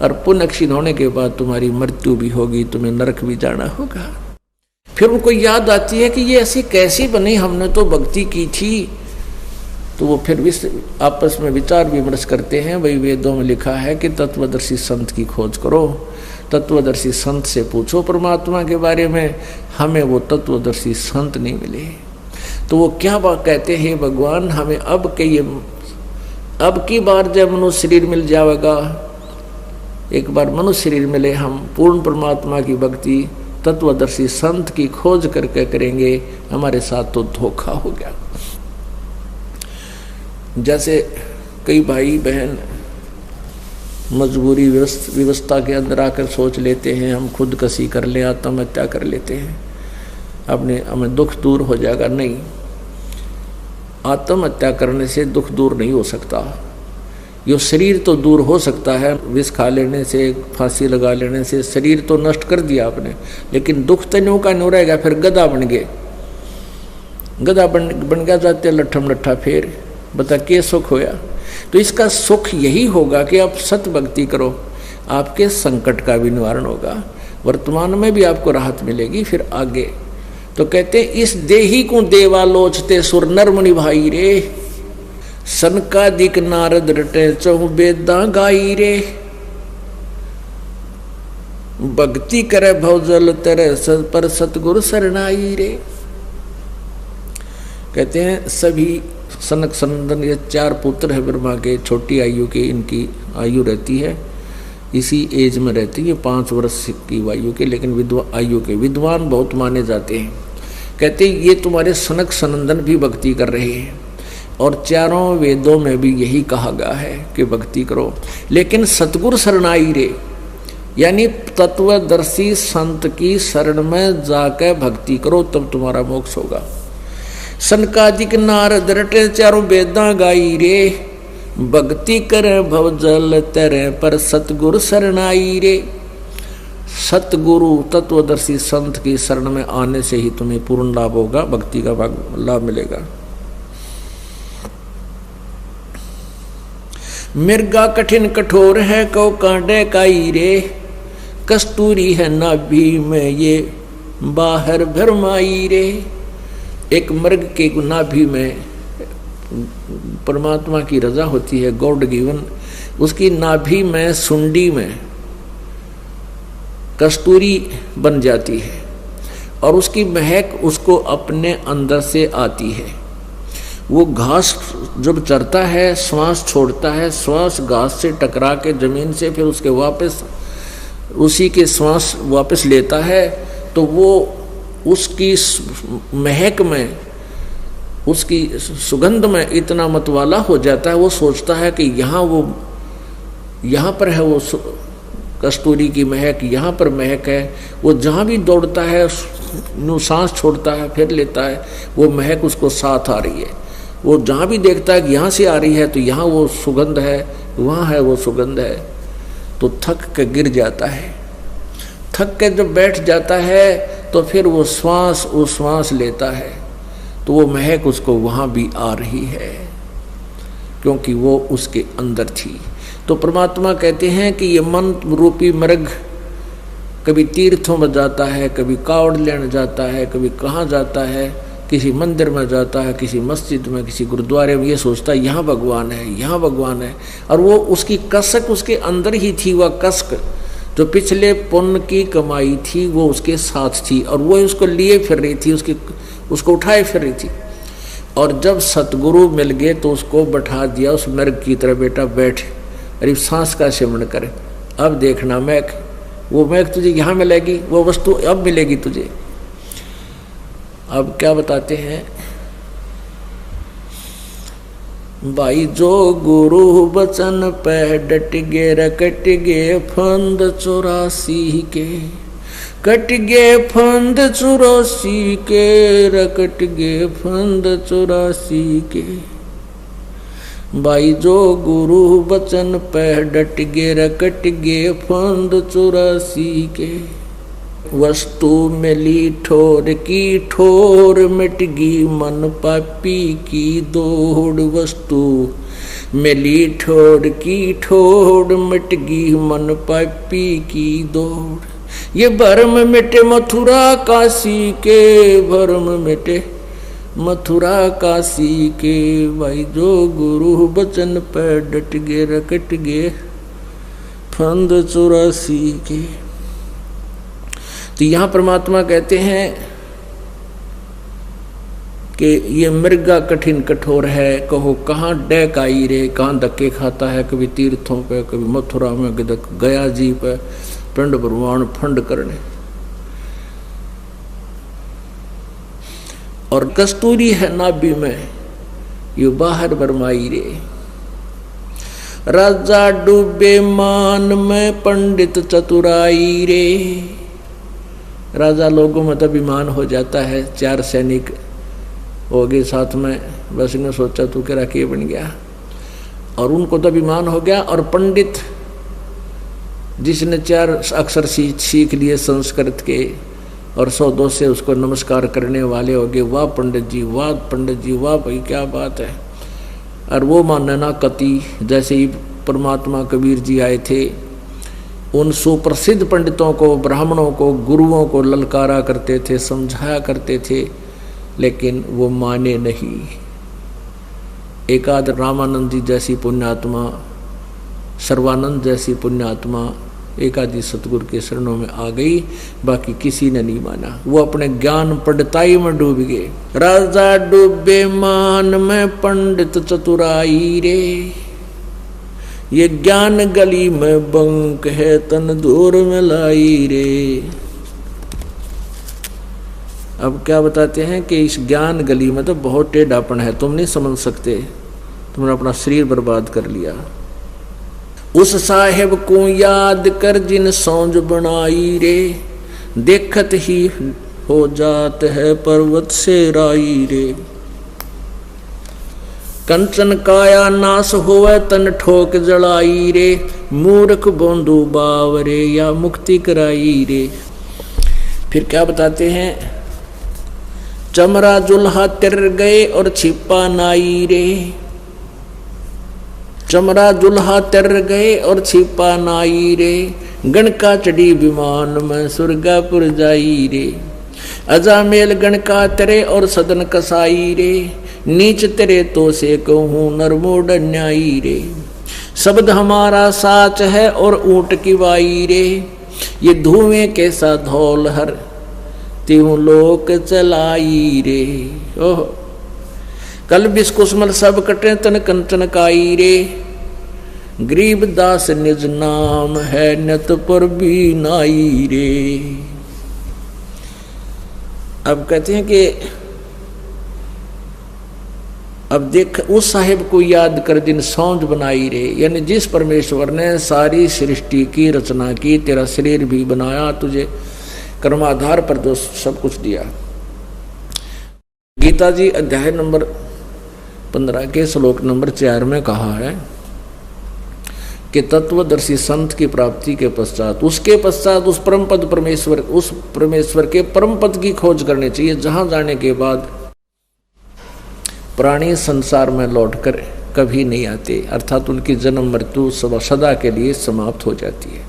और पुण्य क्षीण होने के बाद तुम्हारी मृत्यु भी होगी, तुम्हें नरक भी जाना होगा। फिर उनको याद आती है कि ये ऐसी कैसी बनी, हमने तो भक्ति की थी। तो वो फिर आपस में विचार विमर्श करते हैं। भाई वेदों में लिखा है कि तत्वदर्शी संत की खोज करो, तत्वदर्शी संत से पूछो परमात्मा के बारे में। हमें वो तत्वदर्शी संत नहीं मिले। तो वो क्या बात कहते हैं, भगवान हमें अब की बार जब मनुष्य शरीर मिल जाएगा, एक बार मनुष्य शरीर मिले, हम पूर्ण परमात्मा की भक्ति तत्वदर्शी संत की खोज करके करेंगे। हमारे साथ तो धोखा हो गया। जैसे कई भाई बहन मजबूरी व्यवस्था के अंदर आकर सोच लेते हैं हम खुद कसी कर ले, आत्महत्या कर लेते हैं, अपने हमें दुख दूर हो जाएगा। नहीं, आत्महत्या करने से दुख दूर नहीं हो सकता। ये शरीर तो दूर हो सकता है, विष खा लेने से, फांसी लगा लेने से शरीर तो नष्ट कर दिया आपने, लेकिन दुख तो न्यू का न्यू रहेगा। फिर गधा बन गए, गधा बन गया जाते लट्ठम लट्ठा, फिर बता के सुख होया। तो इसका सुख यही होगा कि आप सत भक्ति करो, आपके संकट का भी निवारण होगा, वर्तमान में भी आपको राहत मिलेगी, फिर आगे। तो कहते इस देही को देवा लोचते सुर नर मुनि भाई रे, सनकादिक नारद रटे चहु बेदा गाई रे, भक्ति करे भवजल तेरे पर सतगुरु शरणाई रे। कहते हैं सभी सनक सनंदन, ये 4 पुत्र है ब्रह्मा के, छोटी आयु के इनकी आयु रहती है, इसी एज में रहती है 5 वर्ष की आयु के, लेकिन आयु के विद्वान बहुत माने जाते हैं। कहते हैं ये तुम्हारे सनक सनंदन भी भक्ति कर रहे हैं, और 4 वेदों में भी यही कहा गया है कि भक्ति करो, लेकिन सतगुरु शरणाई रे, यानी तत्वदर्शी संत की शरण में जाकर भक्ति करो, तब तुम्हारा मोक्ष होगा। सनकादिक नारद रटे 4 वेदा गाई रे, भक्ति करे भवजल तेरे पर सतगुरु शरणाई रे। सतगुरु तत्वदर्शी संत की शरण में आने से ही तुम्हें पूर्ण लाभ होगा, भक्ति का लाभ मिलेगा। मिर्गा कठिन कठोर है कौ कांटे काई रे, कस्तूरी है नाभि में ये बाहर भरमाई रे। एक मृग के नाभि में परमात्मा की रजा होती है, गॉड गिवन, उसकी नाभि में सुंडी में कस्तूरी बन जाती है, और उसकी महक उसको अपने अंदर से आती है। वो घास जब चरता है, श्वास छोड़ता है, श्वास घास से टकरा के जमीन से फिर उसके वापस उसी के श्वास वापस लेता है, तो वो उसकी महक में, उसकी सुगंध में इतना मतवाला हो जाता है, वो सोचता है कि यहाँ पर है वो कस्तूरी की महक, यहाँ पर महक है। वो जहाँ भी दौड़ता है, सांस छोड़ता है, फिर लेता है, वो महक उसको साथ आ रही है। वो जहाँ भी देखता है कि यहाँ से आ रही है तो यहाँ वो सुगंध है, वहाँ है वो सुगंध है, तो थक के गिर जाता है। थक के जब बैठ जाता है तो फिर वो श्वास लेता है तो वो महक उसको वहाँ भी आ रही है, क्योंकि वो उसके अंदर थी। तो परमात्मा कहते हैं कि ये मन रूपी मृग कभी तीर्थों में जाता है, कभी कावड़ लेने जाता है, कभी कहाँ जाता है, किसी मंदिर में जाता है, किसी मस्जिद में, किसी गुरुद्वारे में, ये सोचता है यहाँ भगवान है, यहाँ भगवान है। और वो उसकी कसक उसके अंदर ही थी, वह कसक जो पिछले पुण्य की कमाई थी वो उसके साथ थी और वो उसको लिए फिर रही थी, उसको उठाए फिर रही थी। और जब सतगुरु मिल गए तो उसको बैठा दिया उस मृग की तरह, बेटा बैठ, अरे सांस का सेवन करे, अब देखना महक, वो महक तुझे यहाँ मिलेगी, वो वस्तु अब मिलेगी तुझे। अब क्या बताते हैं भाई, जो गुरु बचन पे डट गे रकट गे फंद 84 के, कट गे फंद 84 के, रकट गे फंद 84 के। भाई जो गुरु बचन पे डट गे रकट गे फंद 84 के। वस्तु मिली ठोर की ठोर, मिट गई मन पापी की दौड़। वस्तु मिली ठोर की ठोर, मिट गई मन पापी की दौड़। ये भरम मिटे मथुरा काशी के, भरम मिटे मथुरा काशी के। भाई जो गुरु बचन पे डट गे रकट गे फंद 84 के। तो यहाँ परमात्मा कहते हैं कि ये मृगा कठिन कठोर है, कहो कहाँ डैक आई रे, कहाँ धक्के खाता है, कभी तीर्थों पे, कभी मथुरा में, गया जी पे पिंड भगवान फंड करने। और कस्तूरी है नाभि में, ये बाहर बरमाई रे। राजा डूबे मान में, पंडित चतुराई रे। राजा लोगों में तो अभिमान हो जाता है, 4 सैनिक हो गए साथ में, बस ने सोचा तू क्या राखी बन गया, और उनको तो अभिमान हो गया। और पंडित जिसने 4 अक्षर सीख लिए संस्कृत के और 100-200 से उसको नमस्कार करने वाले हो गए, वाह पंडित जी, वाह पंडित जी, वाह भाई क्या बात है। और वो मानना कति, जैसे ही परमात्मा कबीर जी आए थे, उन सुप्रसिद्ध पंडितों को, ब्राह्मणों को, गुरुओं को ललकारा करते थे, समझाया करते थे, लेकिन वो माने नहीं। एकाद रामानंद जी जैसी पुण्यात्मा, सर्वानंद जैसी पुण्यात्मा एकादी सतगुरु के शरणों में आ गई, बाकी किसी ने नहीं माना। वो अपने ज्ञान पंडिताई में डूब गए। राजा डूबे मान में, पंडित चतुराई रे। ये ज्ञान गली में बंक है, तन दूर में लाई रे। अब क्या बताते हैं कि इस ज्ञान गली में तो बहुत टेढ़ापन है, तुम नहीं समझ सकते, तुमने अपना शरीर बर्बाद कर लिया। उस साहेब को याद कर जिन सौंज बनाई रे, देखत ही हो जात है पर्वत से राई रे। कंचन काया नाश होवे, तन ठोक जड़ाई रे। मूर्ख बोंदू बावरे, या मुक्ति कराई रे। फिर क्या बताते हैं, चमरा जुल्हा तिर गए और छिपा नाई रे। चमरा जुल्हा तिर गए और छिपा नाई रे। गणका चढ़ी विमान में, सुरगापुर जाई रे। अजामेल गणका तेरे और सदन कसाई रे। नीच तेरे तो से कहूँ नरमोड न्यायी रे। शब्द हमारा साच है और ऊंट की वाई रे। ये धुएं कैसा धौल हर त्यों लोक चलाई रे। ओह कल बिस्कुस्मल सब कटे तन कंचन काई रे। गरीब दास निज नाम है, नत पर भी नाई रे। अब कहते हैं कि अब देख उस साहिब को याद कर जिन सौंज बनाई रे, यानी जिस परमेश्वर ने सारी सृष्टि की रचना की, तेरा शरीर भी बनाया, तुझे कर्माधार पर जो सब कुछ दिया। गीता जी अध्याय नंबर 15 के श्लोक नंबर 4 में कहा है कि तत्वदर्शी संत की प्राप्ति के पश्चात उसके पश्चात उस परम पद परमेश्वर, उस परमेश्वर के परम पद की खोज करनी चाहिए, जहां जाने के बाद प्राणी संसार में लौटकर कभी नहीं आते, अर्थात उनकी जन्म मृत्यु सदा के लिए समाप्त हो जाती है।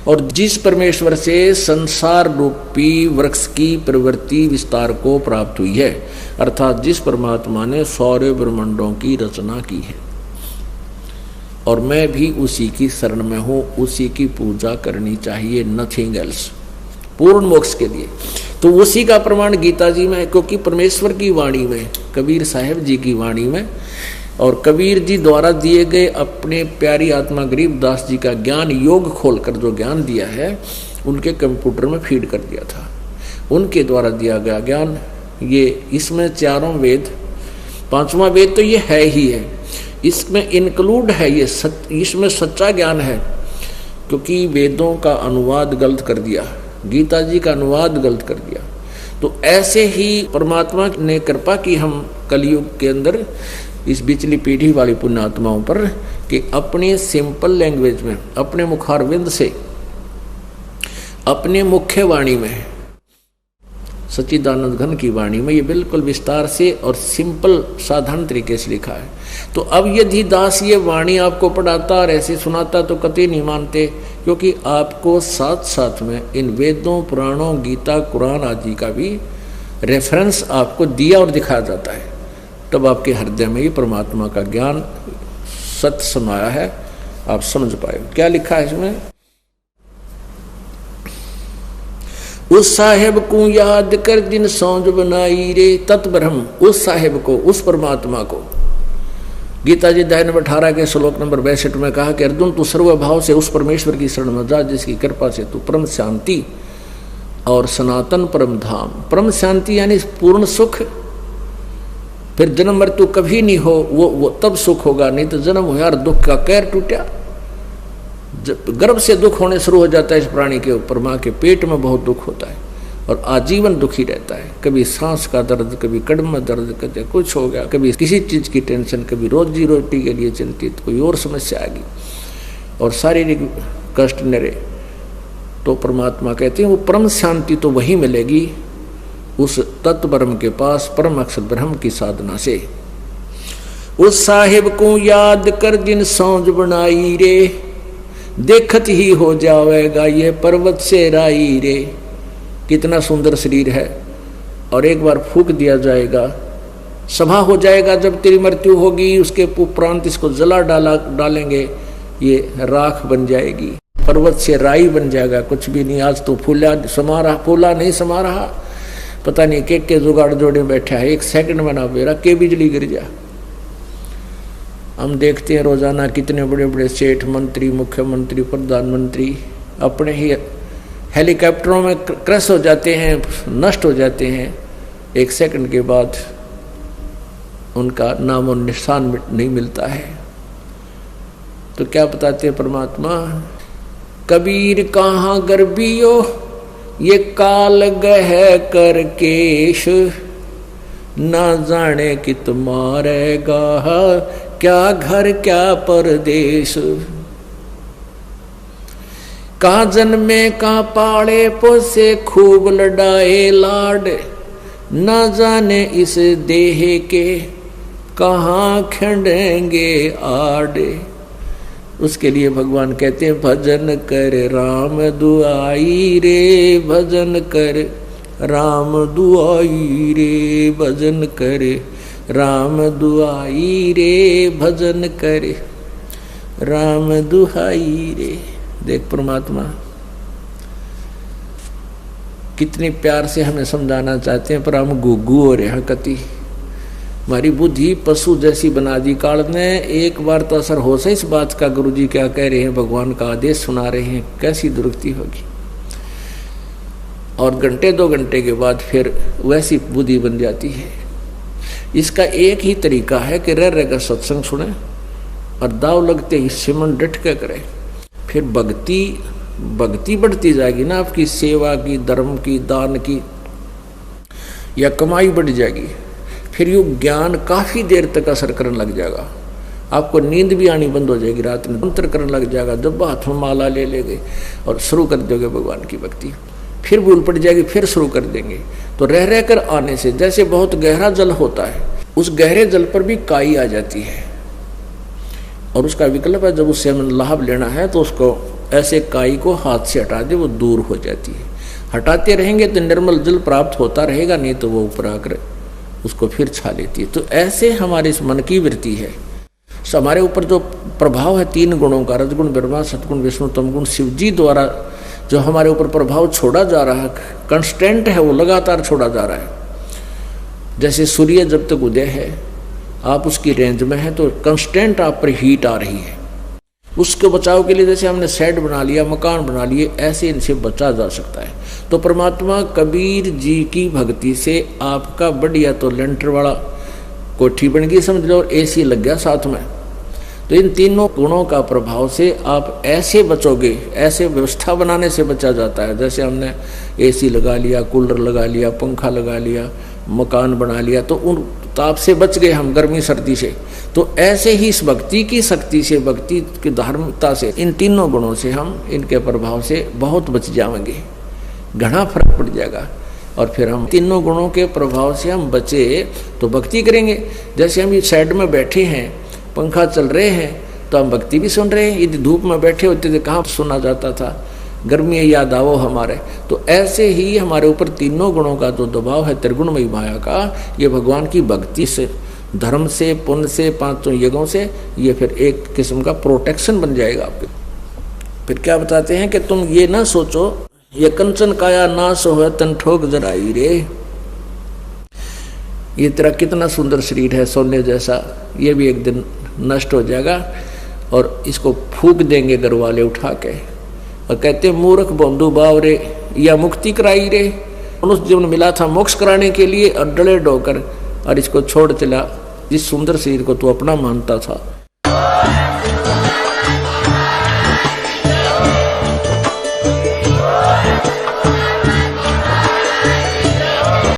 और जिस परमेश्वर से संसार रूपी वृक्ष की प्रवृत्ति विस्तार को प्राप्त हुई है, अर्थात जिस परमात्मा ने सौर्य ब्रह्मांडों की रचना की है, और मैं भी उसी की शरण में हूँ, उसी की पूजा करनी चाहिए, नथिंग एल्स, पूर्ण मोक्ष के लिए। तो उसी का प्रमाण गीता जी में है, क्योंकि परमेश्वर की वाणी में, कबीर साहब जी की वाणी में और कबीर जी द्वारा दिए गए अपने प्यारी आत्मा गरीबदास जी का ज्ञान योग खोलकर जो ज्ञान दिया है, उनके कंप्यूटर में फीड कर दिया था। उनके द्वारा दिया गया ज्ञान ये, इसमें चारों वेद, पांचवा वेद तो ये है ही है, इसमें इंक्लूड है ये इसमें सच्चा ज्ञान है, क्योंकि वेदों का अनुवाद गलत कर दिया, गीता जी का अनुवाद गलत कर दिया। तो ऐसे ही परमात्मा ने कृपा की हम कलयुग के अंदर इस बिचली पीढ़ी वाली पुण्यात्माओं पर, कि अपने सिंपल लैंग्वेज में, अपने मुखारविंद से, अपने मुख्य वाणी में, सच्चिदानंद घन की वाणी में ये बिल्कुल विस्तार से और सिंपल साधारण तरीके से लिखा है। तो अब यदि दास ये वाणी आपको पढ़ाता और ऐसे सुनाता तो कतई नहीं मानते, क्योंकि आपको साथ साथ में इन वेदों, पुराणों, गीता, कुरान आदि का भी रेफरेंस आपको दिया और दिखाया जाता है। तब आपके हृदय में ये परमात्मा का ज्ञान सत्य समाया है, आप समझ पाए। क्या लिखा है इसमें? उस साहेब को याद कर दिन सौंज बनाई रे तत्ब्रह्म, उस साहेब को, उस परमात्मा को। गीता जी अध्याय नंबर 18 के श्लोक नंबर 62 में कहा कि अर्जुन तू सर्वभाव से उस परमेश्वर की शरण में जा, जिसकी कृपा से तू परम शांति और सनातन परम धाम, परम शांति यानी पूर्ण सुख, फिर जन्म मृत्यु कभी नहीं हो, वो तब सुख होगा, नहीं तो जन्म हो यार दुख का कैर टूटा। गर्भ से दुख होने शुरू हो जाता है इस प्राणी के ऊपर, माँ के पेट में बहुत दुख होता है और आजीवन दुखी रहता है। कभी सांस का दर्द, कभी कड़म में दर्द, कभी कुछ हो गया, कभी किसी चीज की टेंशन, कभी रोजी रोटी के लिए चिंतित, कोई और समस्या आ गई और शारीरिक कष्ट नरे। तो परमात्मा कहते हैं वो परम शांति तो वही मिलेगी उस तत्व ब्रह्म के पास, परम अक्षर ब्रह्म की साधना से। उस साहिब को याद कर दिन सौंज बनाई रे, देखत ही हो जाएगा ये पर्वत से राई रे। कितना सुंदर शरीर है, और एक बार फूक दिया जाएगा, सभा हो जाएगा। जब तेरी मृत्यु होगी उसके उपरांत इसको जला डालेंगे, ये राख बन जाएगी, पर्वत से राई बन जाएगा। कुछ भी नहीं, आज तो फूला समा रहा, फूला नहीं समा रहा, पता नहीं के जुगाड़ जोड़े बैठा है, एक सेकंड में ना बेरा के बिजली गिर जा। हम देखते हैं रोजाना कितने बड़े बड़े सेठ, मंत्री, मुख्यमंत्री, प्रधानमंत्री अपने ही हेलीकॉप्टरों में क्रैश हो जाते हैं, नष्ट हो जाते हैं, एक सेकंड के बाद उनका नाम और निशान नहीं मिलता है। तो क्या बताते हैं परमात्मा? कबीर कहाँ गर्बियो ये काल गह कर केश, ना जाने कित मारेगा क्या घर क्या परदेश। कहाँ जन्मे कहाँ पाले पोसे खूब लड़ाए लाड, ना जाने इस देह के कहाँ खंडेंगे आड़े। उसके लिए भगवान कहते हैं भजन कर राम दुआई रे, भजन कर राम दुआई रे, भजन कर राम दुआई रे, भजन कर राम दुहाई रे। देख परमात्मा कितने प्यार से हमें समझाना चाहते हैं, पर हम गुग्गू हो रहे हैं। कति हमारी बुद्धि पशु जैसी बना दी काल ने। एक बार तो असर हो से इस बात का, गुरुजी क्या कह रहे हैं, भगवान का आदेश सुना रहे हैं, कैसी दुरुक्ति होगी। और घंटे 2 घंटे के बाद फिर वैसी बुद्धि बन जाती है। इसका एक ही तरीका है कि रह रहकर सत्संग सुने और दाव लगते ही सिमन डट के करे, फिर भक्ति बढ़ती जाएगी ना, आपकी सेवा की, धर्म की, दान की, या कमाई बढ़ जाएगी। फिर ये ज्ञान काफ़ी देर तक असर करने लग जाएगा। आपको नींद भी आनी बंद हो जाएगी, रात में मंत्र करने लग जाएगा। जब हाथ में माला ले लेंगे और शुरू कर दोगे भगवान की भक्ति, फिर भूल पड़ जाएगी, फिर शुरू कर देंगे। तो रह रह कर आने से, जैसे बहुत गहरा जल होता है, उस गहरे जल पर भी काई आ जाती है और उसका विकल्प है, जब उससे हमें लाभ लेना है तो उसको ऐसे काई को हाथ से हटा दे, वो दूर हो जाती है। हटाते रहेंगे तो निर्मल जल प्राप्त होता रहेगा, नहीं तो वो ऊपर आकर उसको फिर छा लेती है। तो ऐसे हमारे इस मन की वृत्ति है। हमारे ऊपर जो प्रभाव है 3 गुणों का, रजगुण ब्रह्मा, सतगुण विष्णु, तमगुण शिव जी द्वारा जो हमारे ऊपर प्रभाव छोड़ा जा रहा है, कंस्टेंट है, वो लगातार छोड़ा जा रहा है। जैसे सूर्य जब तक उदय है, आप उसकी रेंज में हैं तो कंस्टेंट आप पर हीट आ रही है। उसके बचाव के लिए जैसे हमने शेड बना लिया, मकान बना लिए, ऐसे इनसे बचा जा सकता है। तो परमात्मा कबीर जी की भक्ति से आपका बढ़िया तो लेंटर वाला कोठी बन गई समझ लो, और एसी लग गया साथ में। तो इन तीनों गुणों का प्रभाव से आप ऐसे बचोगे, ऐसे व्यवस्था बनाने से बचा जाता है। जैसे हमने एसी लगा लिया, कूलर लगा लिया, पंखा लगा लिया, मकान बना लिया, तो उन ताप से बच गए हम, गर्मी सर्दी से। तो ऐसे ही इस भक्ति की शक्ति से, भक्ति की धार्मिकता से, इन तीनों गुणों से हम, इनके प्रभाव से बहुत बच जाएंगे, घना फर्क पड़ जाएगा। और फिर हम तीनों गुणों के प्रभाव से हम बचे तो भक्ति करेंगे। जैसे हम इस साइड में बैठे हैं, पंखा चल रहे हैं, तो हम भक्ति भी सुन रहे हैं। यदि धूप में बैठे होते थे कहाँ सुना जाता था, गर्मी याद आओ हमारे। तो ऐसे ही हमारे ऊपर तीनों गुणों का जो दबाव है त्रिगुणमयी माया का, ये भगवान की भक्ति से, धर्म से, पुण्य से, 5 यज्ञों से, ये फिर एक किस्म का प्रोटेक्शन बन जाएगा आपके। फिर क्या बताते हैं कि तुम ये ना सोचो ये कंचन काया नाश हो तन ठोक जराई रे, ये तेरा कितना सुंदर शरीर है सोने जैसा, ये भी एक दिन नष्ट हो जाएगा और इसको फूक देंगे घर वाले उठा के। और कहते मूर्ख बंधु बाव रे, या मुक्ति कराई रे, मनुष्य जीवन मिला था मोक्ष कराने के लिए, और डले डोकर और इसको छोड़ चला जिस सुंदर शरीर को तू अपना मानता था।